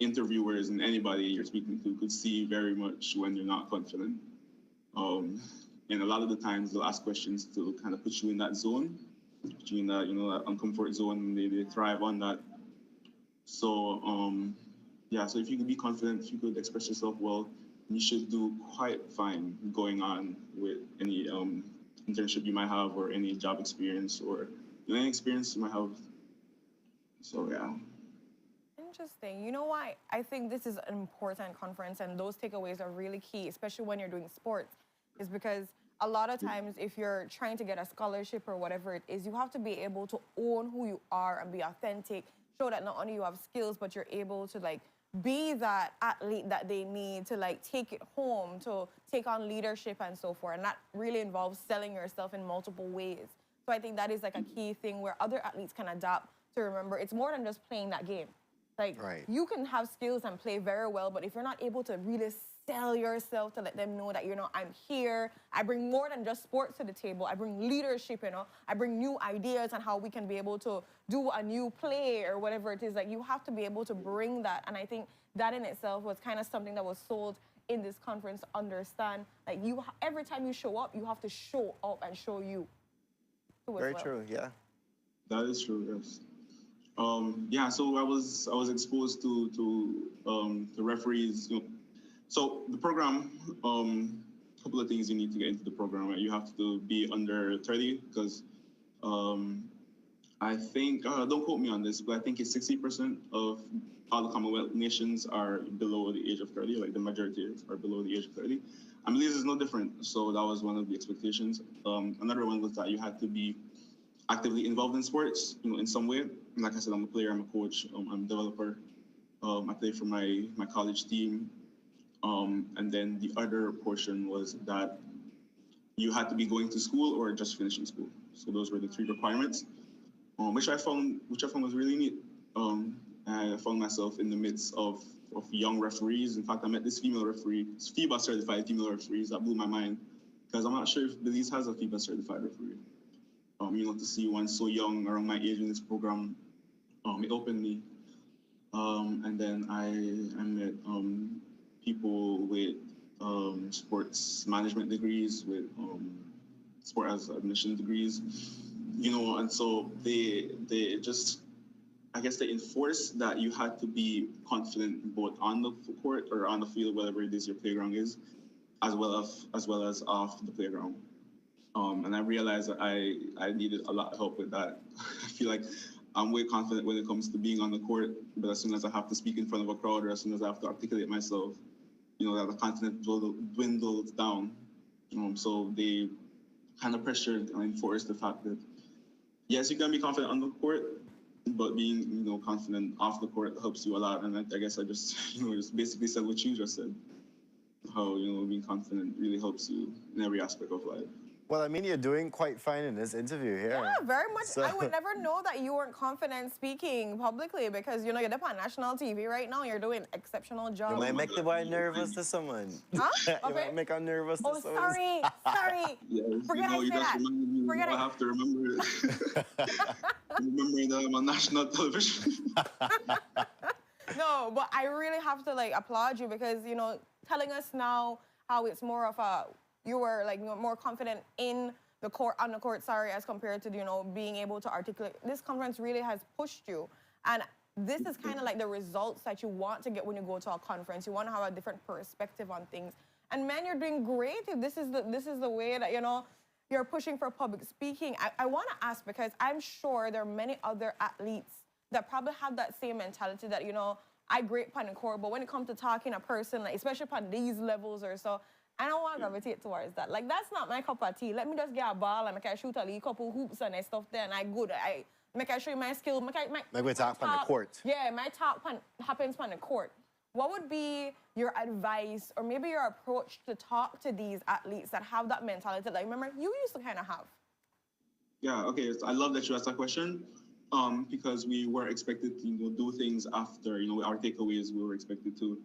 Interviewers and anybody you're speaking to could see very much when you're not confident. And a lot of the times they'll ask questions to kind of put you in that zone, put you in that, that uncomfort zone, and they thrive on that. So, so if you could be confident, if you could express yourself well, you should do quite fine going on with any internship you might have, or any job experience, or any experience you might have. So, yeah. Interesting. You know why I think this is an important conference, and those takeaways are really key, especially when you're doing sports, is because a lot of times if you're trying to get a scholarship or whatever it is, you have to be able to own who you are and be authentic, show that not only you have skills, but you're able to be that athlete that they need to take it home, to take on leadership and so forth. And that really involves selling yourself in multiple ways. So I think that is a key thing where other athletes can adapt to remember it's more than just playing that game. You can have skills and play very well, but if you're not able to really sell yourself to let them know that, I'm here, I bring more than just sports to the table, I bring leadership, I bring new ideas on how we can be able to do a new play or whatever it is, you have to be able to bring that. And I think that in itself was kind of something that was sold in this conference, understand, every time you show up, you have to show up and show you. Very true, yeah. That is true, yes. So I was exposed to referees. So the program, a couple of things you need to get into the program. Right? You have to be under 30 because I think, don't quote me on this, but I think it's 60% of all the Commonwealth nations are below the age of 30, the majority are below the age of 30. I believe it's no different. So that was one of the expectations. Another one was that you had to be actively involved in sports, in some way. Like I said, I'm a player, I'm a coach, I'm a developer. I play for my college team. And then the other portion was that you had to be going to school or just finishing school. So those were the three requirements, which I found was really neat. I found myself in the midst of young referees. In fact, I met this female referee, FIBA certified female referees. That blew my mind because I'm not sure if Belize has a FIBA certified referee. To see one so young around my age in this program, it opened me. And then I met people with sports management degrees, with sport as admission degrees, and so they just, I guess they enforced that you had to be confident both on the court or on the field, whatever it is your playground is, as well as off the playground. And I realized that I needed a lot of help with that. I feel like I'm way confident when it comes to being on the court, but as soon as I have to speak in front of a crowd, or as soon as I have to articulate myself, that the confidence dwindles down. So they kind of pressure and enforce the fact that yes, you can be confident on the court, but being confident off the court helps you a lot. And I guess I just just basically said what you just said, how being confident really helps you in every aspect of life. Well, I mean, you're doing quite fine in this interview here. Yeah, very much. So- I would never know that you weren't confident speaking publicly because, you're up on national TV right now. You're doing exceptional job. You might make the boy nervous to someone. Huh? You Okay. might make him nervous to Oh, someone. sorry. Yes, Forget I you said just that. reminded me. Forget I I- have to remember remember that I'm on national television. No, but I really have to applaud you because, telling us now how it's more of you were more confident in the court, on the court, as compared to, being able to articulate. This conference really has pushed you. And this is kind of like the results that you want to get when you go to a conference. You want to have a different perspective on things. And man, you're doing great. This is the way that, you're pushing for public speaking. I want to ask because I'm sure there are many other athletes that probably have that same mentality that, I great upon the court, but when it comes to talking a person, especially upon these levels or so, I don't want to gravitate towards that. That's not my cup of tea. Let me just get a ball and make I shoot a couple hoops and stuff there and I good. Make I show you my skill. Make we talk on the court. Yeah, my talk happens on the court. What would be your advice or maybe your approach to talk to these athletes that have that mentality that remember you used to kind of have? Yeah, okay. So I love that you asked that question because we were expected to do things after, our takeaways. We were expected to,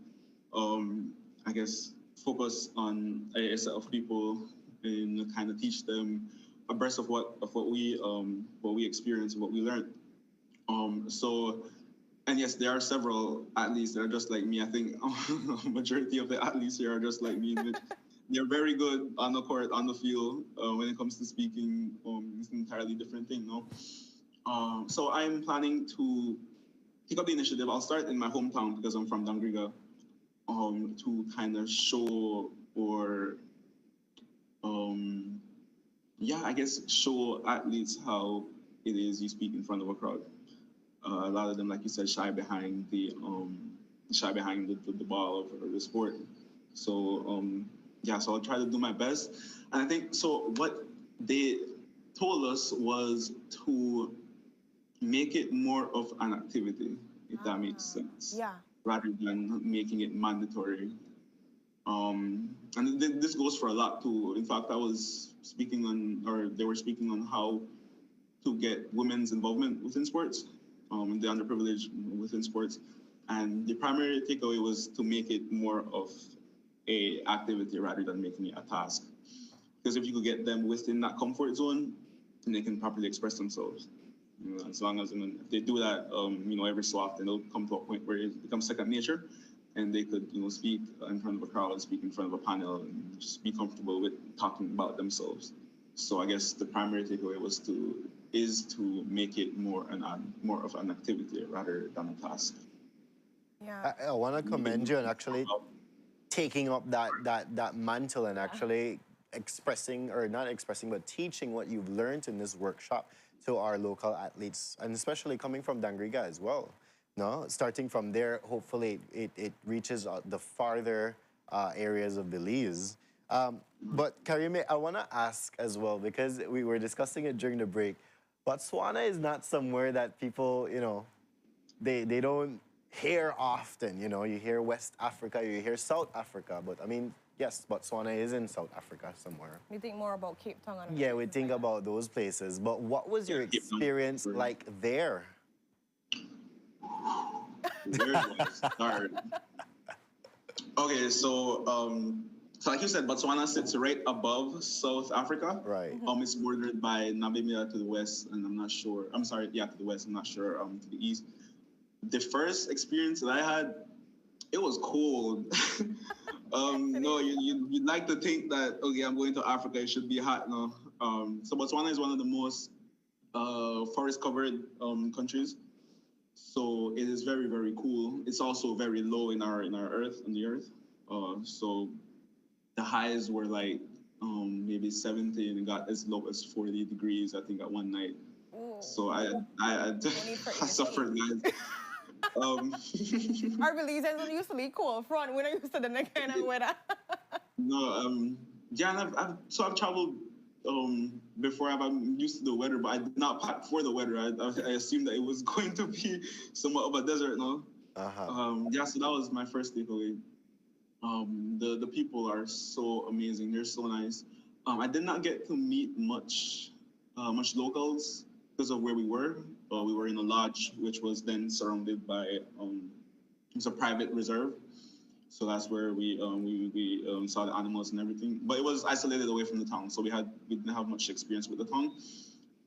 I guess, focus on a set of people and kind of teach them abreast of what we experienced, what we learned. And yes, there are several athletes that are just like me. I think a majority of the athletes here are just like me. They're very good on the court, on the field. When it comes to speaking, it's an entirely different thing, So I'm planning to pick up the initiative. I'll start in my hometown because I'm from Dangriga, to kind of show or, I guess show athletes how it is you speak in front of a crowd. A lot of them, like you said, shy behind the ball of the sport. So so I'll try to do my best. And I think so. What they told us was to make it more of an activity, if that makes sense. Yeah. Rather than making it mandatory. And this goes for a lot too. In fact, they were speaking on how to get women's involvement within sports. The underprivileged within sports. And the primary takeaway was to make it more of a activity rather than making it a task. Because if you could get them within that comfort zone, then they can properly express themselves. As long as if they do that, every so often, they'll come to a point where it becomes second nature, and they could, speak in front of a crowd, speak in front of a panel, and just be comfortable with talking about themselves. So I guess the primary takeaway is to make it more of an activity rather than a task. Yeah. I want to commend you on actually taking up that mantle and actually expressing, or not expressing, but teaching what you've learned in this workshop to our local athletes, and especially coming from Dangriga as well. No, starting from there, hopefully it reaches the farther areas of Belize. But Karime, I want to ask as well, because we were discussing it during the break, Botswana is not somewhere that people, they don't hear often. You hear West Africa, you hear South Africa, but I mean, yes, Botswana is in South Africa somewhere. We think more about Cape Town. And Yeah, we think about those places. But what was your experience like there? Where do I start? Okay, so like you said, Botswana sits right above South Africa. Right. It's bordered by Namibia to the west, and to the west. I'm not sure to the east. The first experience that I had, it was cold. No, you'd like to think that, okay, I'm going to Africa, it should be hot. No. So Botswana is one of the most forest-covered countries. So it is very, very cool. It's also very low in the earth. So the highs were like maybe 70 and it got as low as 40 degrees, I think, at one night. Ooh. So I suffered, guys. Our Belizeans don't used to be cold front. We're not used to the kind of weather. No, and I've traveled before I'm used to the weather, but I did not pack for the weather. I assumed that it was going to be somewhat of a desert, no? Yeah, so that was my first takeaway. The people are so amazing. They're so nice. I did not get to meet much locals because of where we were. We were in a lodge, which was then surrounded by it's a private reserve. So that's where we saw the animals and everything. But it was isolated away from the town, so we didn't have much experience with the town.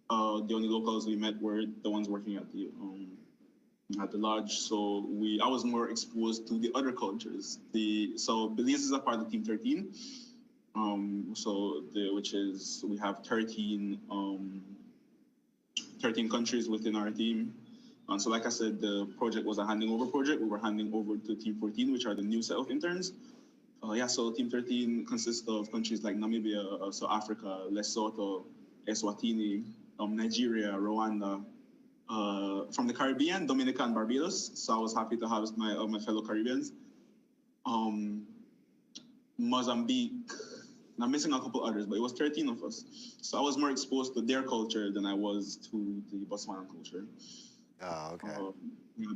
The only locals we met were the ones working at the lodge. So I was more exposed to the other cultures. So Belize is a part of Team 13. Which is we have 13 countries within our team. So like I said, the project was a handing over project. We were handing over to Team 14, which are the new set of interns. So Team 13 consists of countries like Namibia, South Africa, Lesotho, Eswatini, Nigeria, Rwanda. From the Caribbean, Dominica and Barbados. So I was happy to have my fellow Caribbeans. Mozambique, and I'm missing a couple others, but it was 13 of us. So I was more exposed to their culture than I was to the Botswana culture. Oh, okay.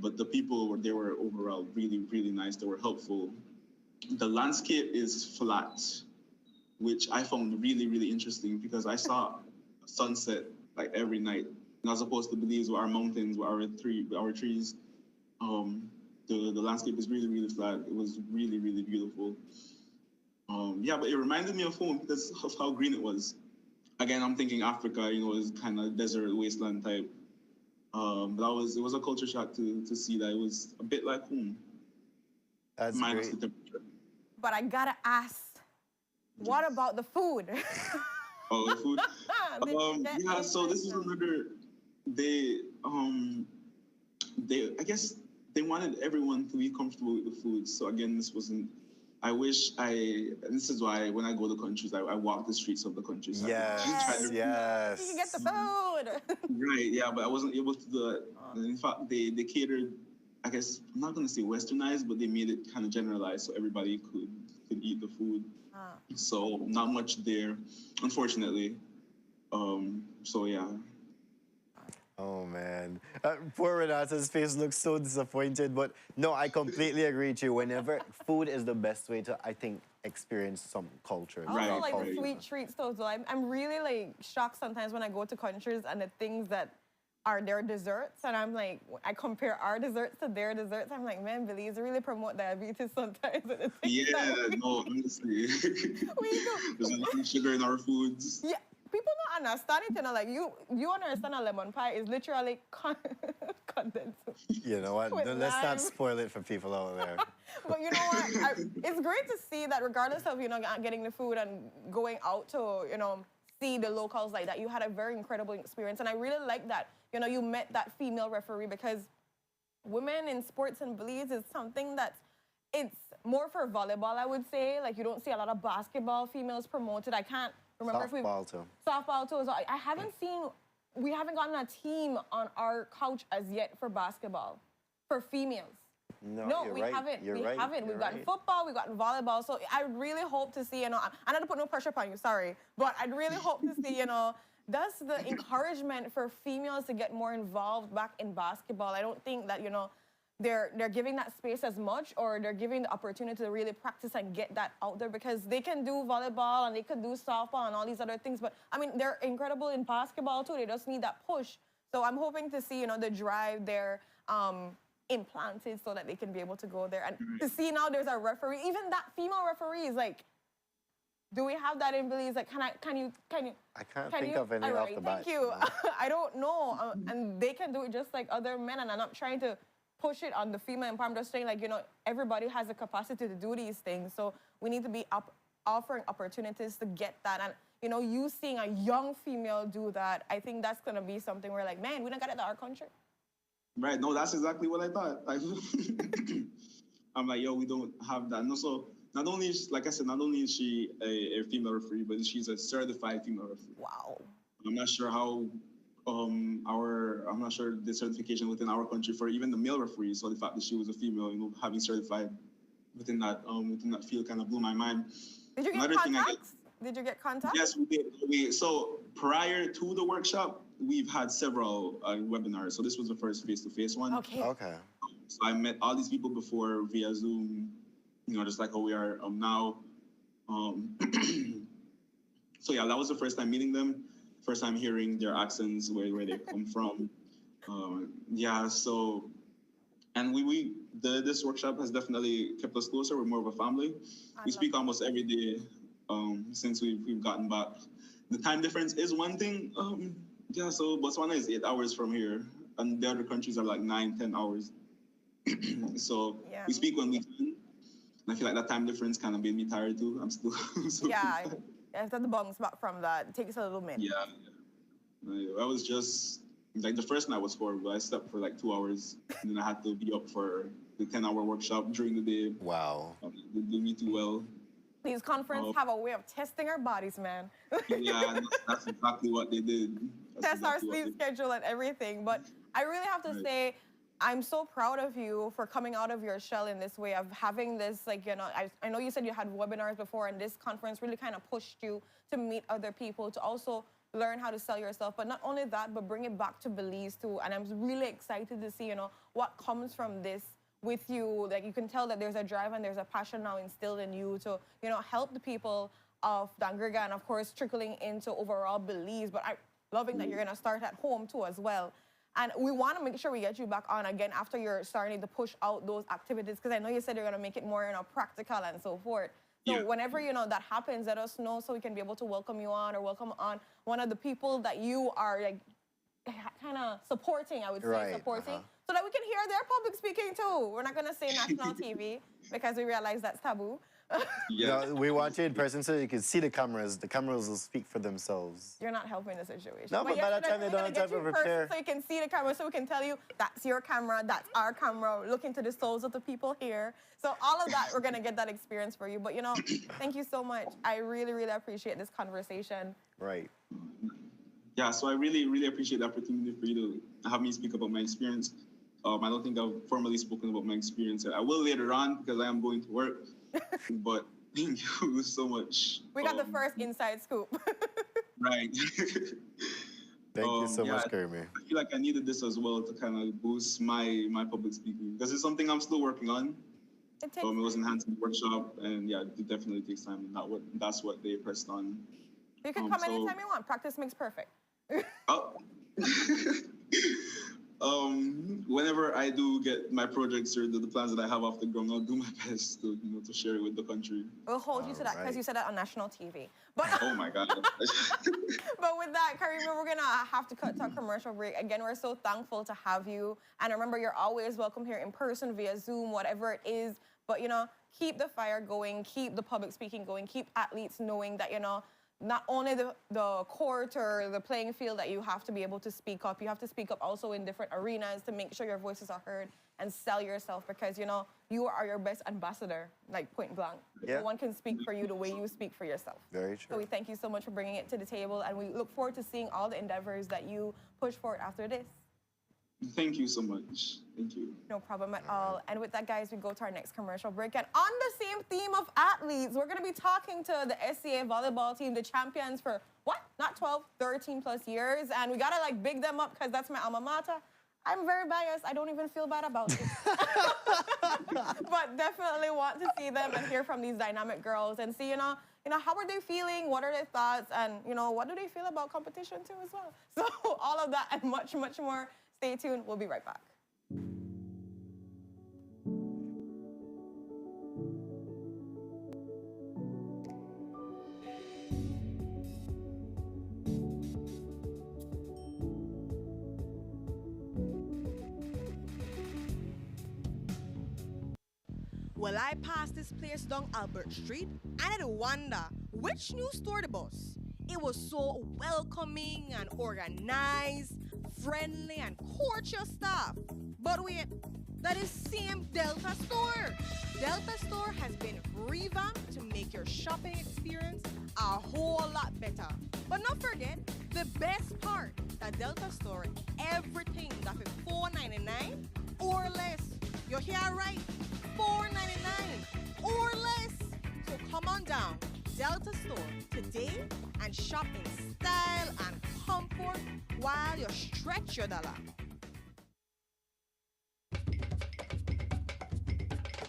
But the people they were overall really, really nice. They were helpful. The landscape is flat, which I found really, really interesting because I saw sunset like every night. And as opposed to Belize, where our mountains, where our trees, the landscape is really, really flat. It was really, really beautiful. But it reminded me of home because of how green it was. Again, I'm thinking Africa, is kind of desert wasteland type. But it was a culture shock to see that it was a bit like home. That's minus great. the temperature. But I gotta ask, what about the food? Oh, the food. So this is another. I guess they wanted everyone to be comfortable with the food. So again, this wasn't. And this is why when I go to countries, I walk the streets of the countries. Yes. You can get the food. Right, yeah, but I wasn't able to do it. And in fact, they catered, I guess, I'm not going to say westernized, but they made it kind of generalized so everybody could eat the food. So not much there, unfortunately. So yeah. Oh, man. Poor Renata's face looks so disappointed. But no, I completely agree with you. Whenever food is the best way to, I think, experience some culture. I also like the sweet treats, though. So I'm really, shocked sometimes when I go to countries and the things that are their desserts. And I'm like, I compare our desserts to their desserts. I'm like, man, Belize really promote diabetes sometimes. No, honestly. There's a lot of sugar in our foods. Yeah. People don't understand it, like you understand a lemon pie is literally condensed. You know what? Let's not spoil it for people out there. But you know what? It's great to see that regardless of, getting the food and going out to, see the locals like that, you had a very incredible experience. And I really like that, you met that female referee because women in sports in Belize is something it's more for volleyball, I would say. Like you don't see a lot of basketball females promoted. I can't remember softball too. Softball too. So I haven't seen, we haven't gotten a team on our couch as yet for basketball, for females. No, we right. haven't. You're we right. haven't. We've gotten right. football, we've gotten volleyball. So I really hope to see, I'm not to put no pressure upon you, sorry. But I'd really hope to see, that's the encouragement for females to get more involved back in basketball. I don't think that, they're giving that space as much, or they're giving the opportunity to really practice and get that out there, because they can do volleyball and they can do softball and all these other things. But I mean, they're incredible in basketball too. They just need that push. So I'm hoping to see, the drive there implanted so that they can be able to go there. And to see now there's a referee, even that female referee is like, do we have that in Belize? Like, can you? I can't think of any off the bat. Thank you. I don't know. And they can do it just like other men, and I'm not trying to push it on the female empowerment. I'm just saying, everybody has the capacity to do these things. So we need to be offering opportunities to get that. And, you seeing a young female do that, I think that's going to be something where, man, we don't got it in our country. Right. No, that's exactly what I thought. I'm like, we don't have that. No, so not only is she a female referee, but she's a certified female referee. Wow. I'm not sure how I'm not sure the certification within our country for even the male referees. So the fact that she was a female, having certified within that field kind of blew my mind. Did you get contacts? Did you get contact? Yes, we did. So prior to the workshop, we've had several webinars. So this was the first face-to-face one. Okay. Okay. So I met all these people before via Zoom, just like how we are now. So yeah, that was the first time meeting them, first time hearing their accents, where they come from. And this workshop has definitely kept us closer. We're more of a family. We speak almost every day since we've gotten back. The time difference is one thing. So Botswana is 8 hours from here, and the other countries are like 9-10 hours. So we speak when we can. And I feel like that time difference kind of made me tired too. I'm still after the bounce back from that, it takes a little minute. I was just like, the first night was horrible. I slept for like 2 hours, and then I had to be up for the 10-hour workshop during the day. Wow. They did me too well. These conferences have a way of testing our bodies, man. Yeah, that's exactly what they did. Test our sleep schedule and everything. But I really have to say, I'm so proud of you for coming out of your shell in this way, of having this, I know you said you had webinars before, and this conference really kind of pushed you to meet other people, to also learn how to sell yourself. But not only that, but bring it back to Belize too. And I'm really excited to see, what comes from this with you. Like, you can tell that there's a drive and there's a passion now instilled in you to, help the people of Dangriga, and of course trickling into overall Belize. But I'm loving that you're gonna start at home too as well. And we want to make sure we get you back on again after you're starting to push out those activities, because I know you said you're going to make it more, practical and so forth. So whenever, that happens, let us know so we can be able to welcome you on, or welcome on one of the people that you are kind of supporting, I would say, supporting, so that we can hear their public speaking too. We're not going to say national TV because we realize that's taboo. No, we want you in person so you can see the cameras. The cameras will speak for themselves. You're not helping the situation. No, but by that time they don't have time to prepare. So you can see the camera, so we can tell you, that's your camera, that's our camera. Look into the souls of the people here. So all of that, we're going to get that experience for you. But, thank you so much. I really, really appreciate this conversation. Right. Yeah, so I really, really appreciate the opportunity for you to have me speak about my experience. I don't think I've formally spoken about my experience. I will later on because I am going to work. But thank you so much. We got the first inside scoop. Right. Thank you so much, Kermie. I feel like I needed this as well to kind of boost my public speaking, because it's something I'm still working on. It was enhancing the workshop, and it definitely takes time. And that's what they pressed on. You can come anytime you want. Practice makes perfect. Whenever I do get my projects or the plans that I have off the ground, I'll do my best to share it with the country. We'll hold you to that because you said that on national TV. But oh my God. But with that, Karima, we're gonna have to cut to a commercial break. Again, we're so thankful to have you. And remember, you're always welcome here in person, via Zoom, whatever it is. But keep the fire going, keep the public speaking going, keep athletes knowing that, not only the court or the playing field that you have to be able to speak up, you have to speak up also in different arenas to make sure your voices are heard and sell yourself, because, you are your best ambassador, like point blank. Yeah. No one can speak for you the way you speak for yourself. Very true. So we thank you so much for bringing it to the table, and we look forward to seeing all the endeavors that you push forward after this. Thank you so much. Thank you. No problem at all. And with that, guys, we go to our next commercial break. And on the same theme of athletes, we're going to be talking to the SCA volleyball team, the champions for, not 12, 13 plus years. And we got to, big them up because that's my alma mater. I'm very biased. I don't even feel bad about it. But definitely want to see them and hear from these dynamic girls and see, how are they feeling? What are their thoughts? And, what do they feel about competition too as well? So all of that and much, much more. Stay tuned. We'll be right back. Well, I passed this place down Albert Street, and I wonder which new store the bus. It was so welcoming and organized, friendly and courteous staff. But wait, that is same Delta store. Delta store has been revamped to make your shopping experience a whole lot better. But not forget, the best part, that Delta store, everything that is $4.99 or less. You hear right? $4.99 or less. So come on down, Delta store today. can shop in style and comfort while you stretch your dollar.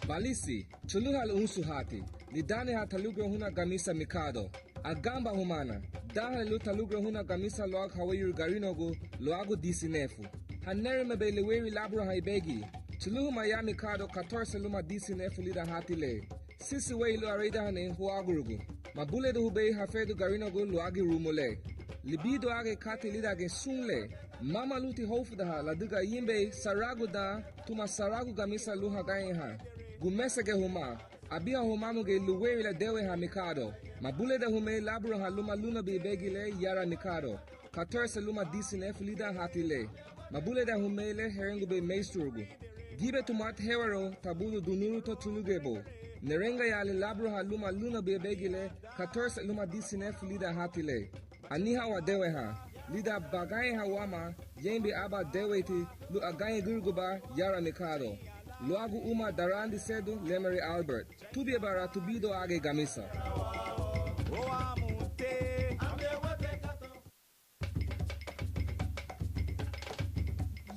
Balisi, chuluhal unsuhati, lidane ha talugro huna gamisa mikado, agamba humana, dahal lu talugro huna gamisa loag hawayur garinogu, loagu disinefu. Hanere mebeleweri labro haibegi, chuluhu maya mikado 14 luma disinefu lida hatile. Sisi wei lu areda hane huagurugu, mabule do hubei hafedu garinogu loagi rumole. Libido age kati lida ge sunle, mama luti hofudaha laduga yimbe saragu da, tuma saragu gamisa luha gainha. Gumesege huma, abia humamuge luweri la dewe ha mikado, mabule de hume labro ha luma luna bibegile yara mikado, 14 luma disinefu lida hatile, mabule de humele herengu be meistrugu, gibe tumat hewaro tabulu dunuru to tulugebo, nerenga yale labro ha luma luna bibegile, 14 luma disinefu lida hatile, aniha wa dewe ha, lida bagaye ha wama, yembe aba deweti, lu agaye gurguba yara mikado. Luagu uma darandi sedu Lemery Albert. Tubie bara tubido age gamisa.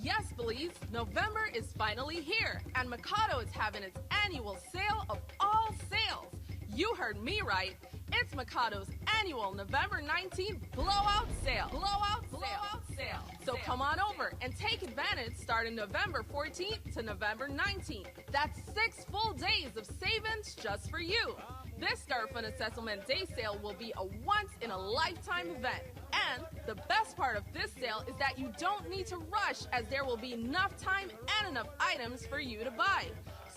Yes, Belize, November is finally here, and Mikado is having its annual sale of all sales. You heard me right. It's Mikado's annual November 19th blowout sale. Blowout sale. So come on over and take advantage starting November 14th to November 19th. That's 6 full days of savings just for you. This Garifuna Settlement Day sale will be a once-in-a-lifetime event. And the best part of this sale is that you don't need to rush, as there will be enough time and enough items for you to buy.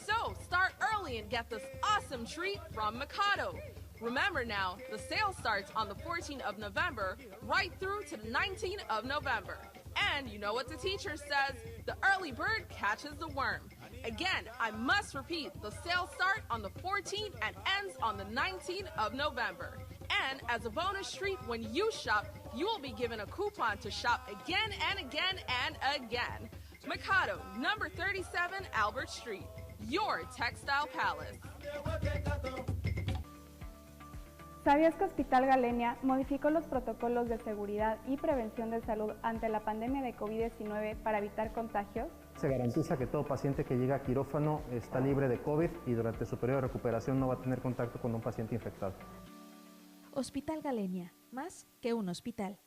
So start early and get this awesome treat from Mikado. Remember now, the sale starts on the 14th of November right through to the 19th of November. And you know what the teacher says, the early bird catches the worm. Again, I must repeat, the sale starts on the 14th and ends on the 19th of November. And as a bonus treat, when you shop, you will be given a coupon to shop again and again and again. Mikado, number 37 Albert Street, your textile palace. ¿Sabías que Hospital Galenia modificó los protocolos de seguridad y prevención de salud ante la pandemia de COVID-19 para evitar contagios? Se garantiza que todo paciente que llega a quirófano está libre de COVID y durante su periodo de recuperación no va a tener contacto con un paciente infectado. Hospital Galenia, más que un hospital.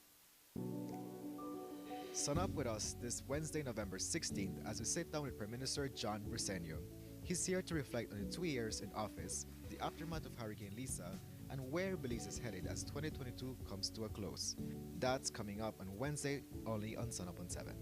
Sun up with us this Wednesday, November 16th, as we sit down with Prime Minister John Briceño. He's here to reflect on the 2 years in office, the aftermath of Hurricane Lisa, and where Belize is headed as 2022 comes to a close. That's coming up on Wednesday, only on Sun Up on 7.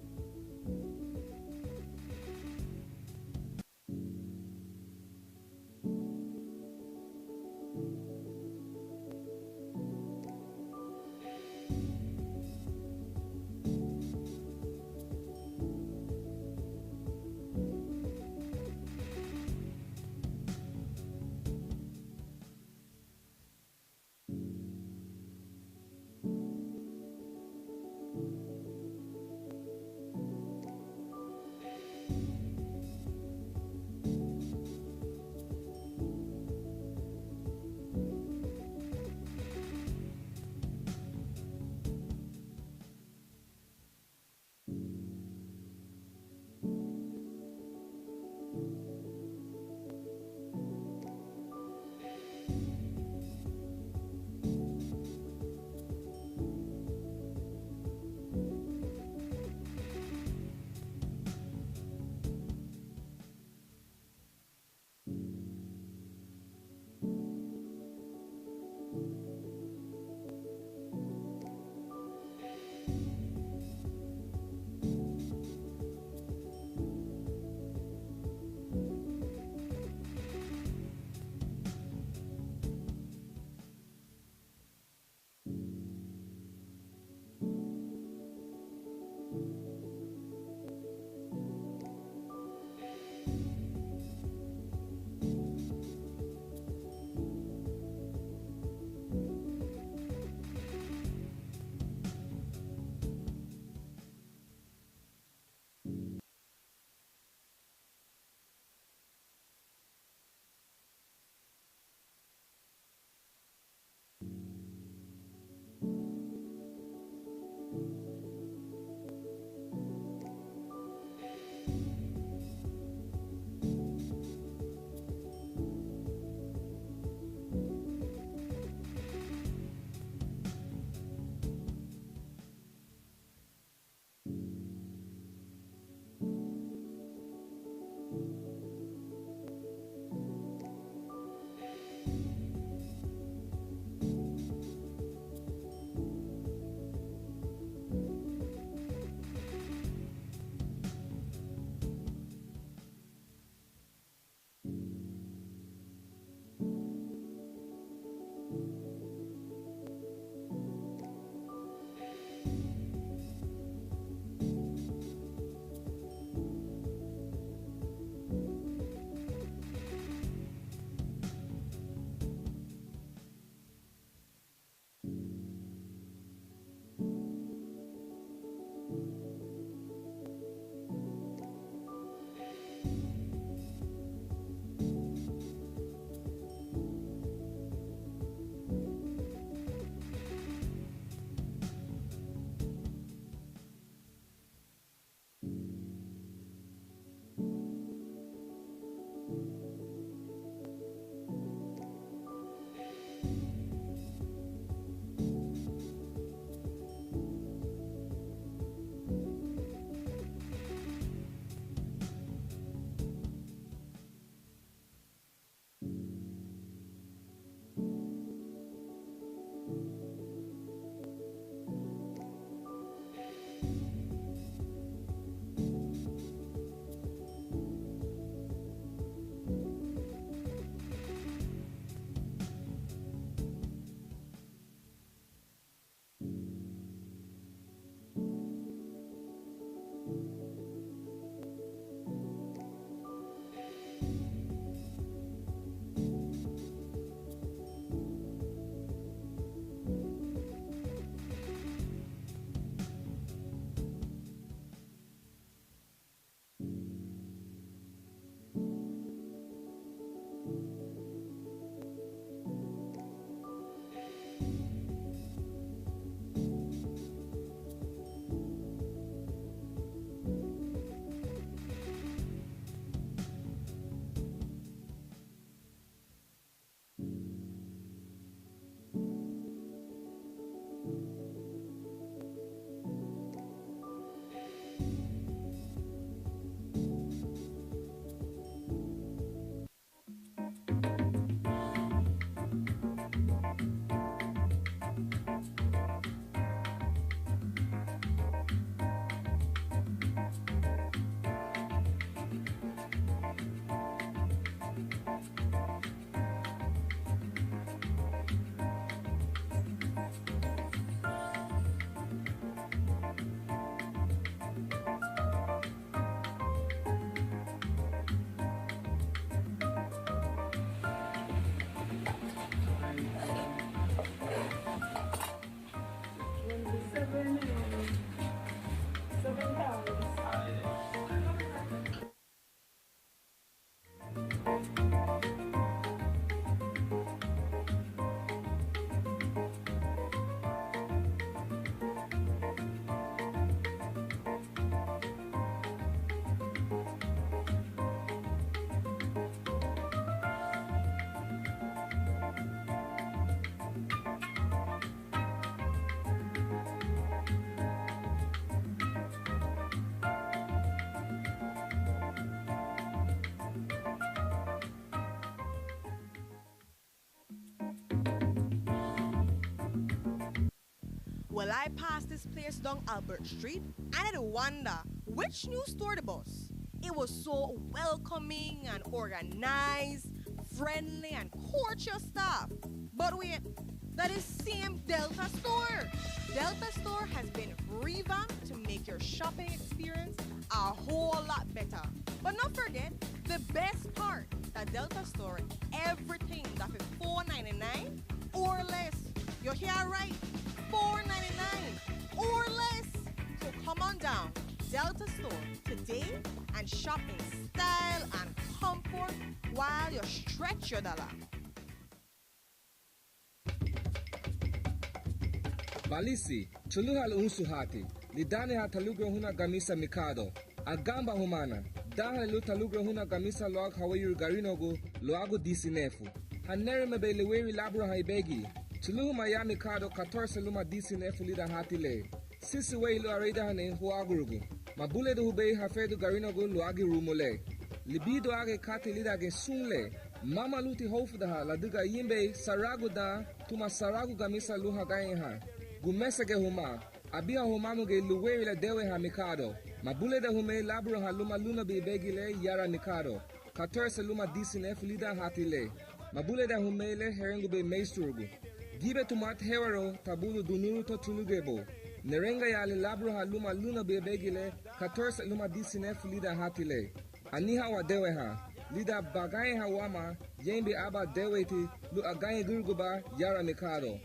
Well, I passed this place down Albert Street and I wonder which new store the bus. It was so welcoming and organized, friendly and courteous staff. But wait, that is same Delta store. Delta store has been revamped to make your shopping experience a whole lot better. But not forget, the best part, that Delta store, everything that is $4.99 or less. You hear right? $4.99 or less. So come on down, Delta store today and shop in style and comfort while you stretch your dollar. Balisi, chuluhal unsuhati, lidane ha talugro huna gamisa mikado, agamba humana, daha lu talugro huna gamisa loag hawayur garinogu, loago disinefu. Hanere mebeleweri labro haibegi, chuluhu maya mikado 14 luma disinefu lida hatile. Sisi wei lu areda hane huagurugu, mabule du hubei hafedu garinogu loagi rumole. Libido age kati lida ge sunle, mama luti hofudaha laduga yimbe saragu da, tuma saragu gamisa luha gayenha. Gumesege huma, abia humamu ge luweri la dewe ha mikado. Mabule da hume labro ha luma luna bibegile yara mikado. 14 luma disinefu lida hatile. Mabule da humele herengu be meisturugu. Gibe tumat hewaro tabulu dunuru to tulugebo. Nerenga yale labro ha luma luna bebegile 14 luma disinefu lida hatile. Aniha wa dewe ha. Lida bagaye ha wama yembe aba deweti lu agaye gurguba yara mikado.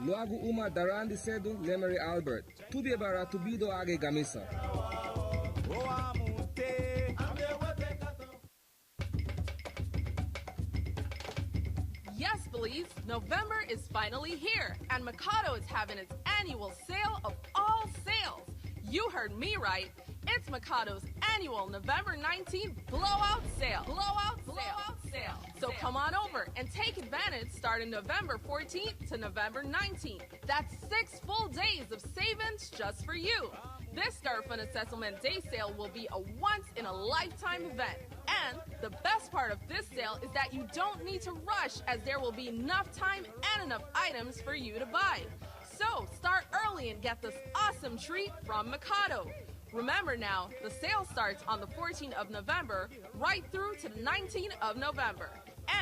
Luagu uma darandi sedu Lemery Albert. Tubie bara tubido age gamisa. Yes, please. November is finally here, and Mikado is having its annual sale of all sales. You heard me right. It's Mikado's annual November 19th blowout sale. Blowout sale. So come on over and take advantage starting November 14th to November 19th. That's 6 full days of savings just for you. This Garfund Assessment Day sale will be a once-in-a-lifetime event. And the best part of this sale is that you don't need to rush, as there will be enough time and enough items for you to buy. So start early and get this awesome treat from Mikado. Remember now, the sale starts on the 14th of November right through to the 19th of November.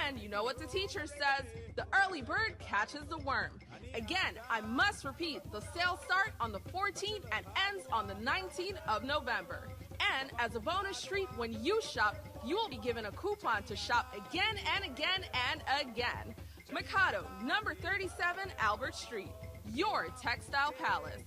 And you know what the teacher says, the early bird catches the worm. Again, I must repeat, the sale starts on the 14th and ends on the 19th of November. And as a bonus treat, when you shop, you will be given a coupon to shop again and again and again. Mikado, number 37 Albert Street, your textile palace.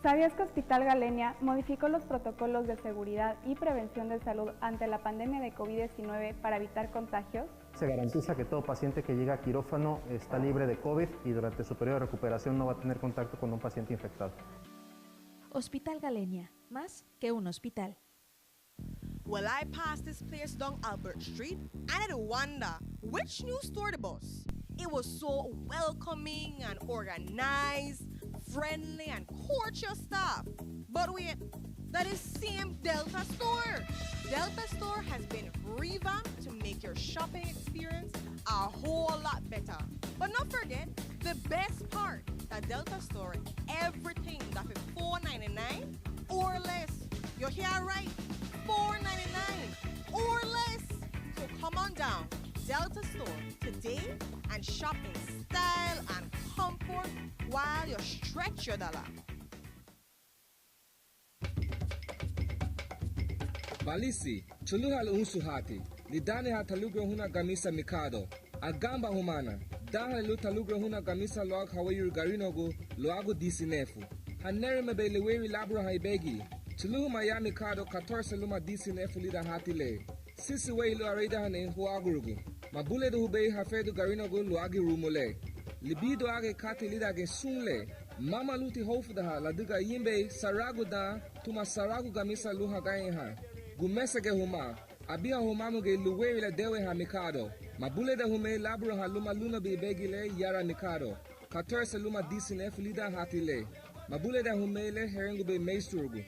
¿Sabías que Hospital Galenia modificó los protocolos de seguridad y prevención de salud ante la pandemia de COVID-19 para evitar contagios? Se garantiza que todo paciente que llega a quirófano está libre de COVID y durante su periodo de recuperación no va a tener contacto con un paciente infectado. Hospital Galenia, más que un hospital. Well, I passed this place down Albert Street and I wonder which new store the bus. It was so welcoming and organized, friendly and courteous staff. But wait, that is same Delta store. Delta store has been revamped to make your shopping experience a whole lot better. But not forget, the best part, that Delta store, everything that is $4.99 or less. You hear right? $4.99 or less. So come on down, Delta store today and shop in style and comfort while you stretch your dollar. Balisi, chuluhal unsuhati, lidane ha talugro huna gamisa mikado, agamba humana, daha lu talugro huna gamisa loag hawayur garinogu, loago disinefu. Hanere mebeleweri labro haibegi, chuluhu maya mikado 14 luma disinefu lida hatile. Sisi wei lu areda hane huagurugu, mabule du hubei hafedu garinogu loagi rumole. Libido age kati lida ge sunle, mama luti hofudaha laduga yimbe saragu da, tuma saragu gamisa luha gayenha. Gumesege huma, abia humamu ge luweri la dewe ha mikado. Mabule da hume labro ha luma luna bibegile yara mikado. 14 luma disinefu lida hatile. Mabule da humele herengu be meisturugu.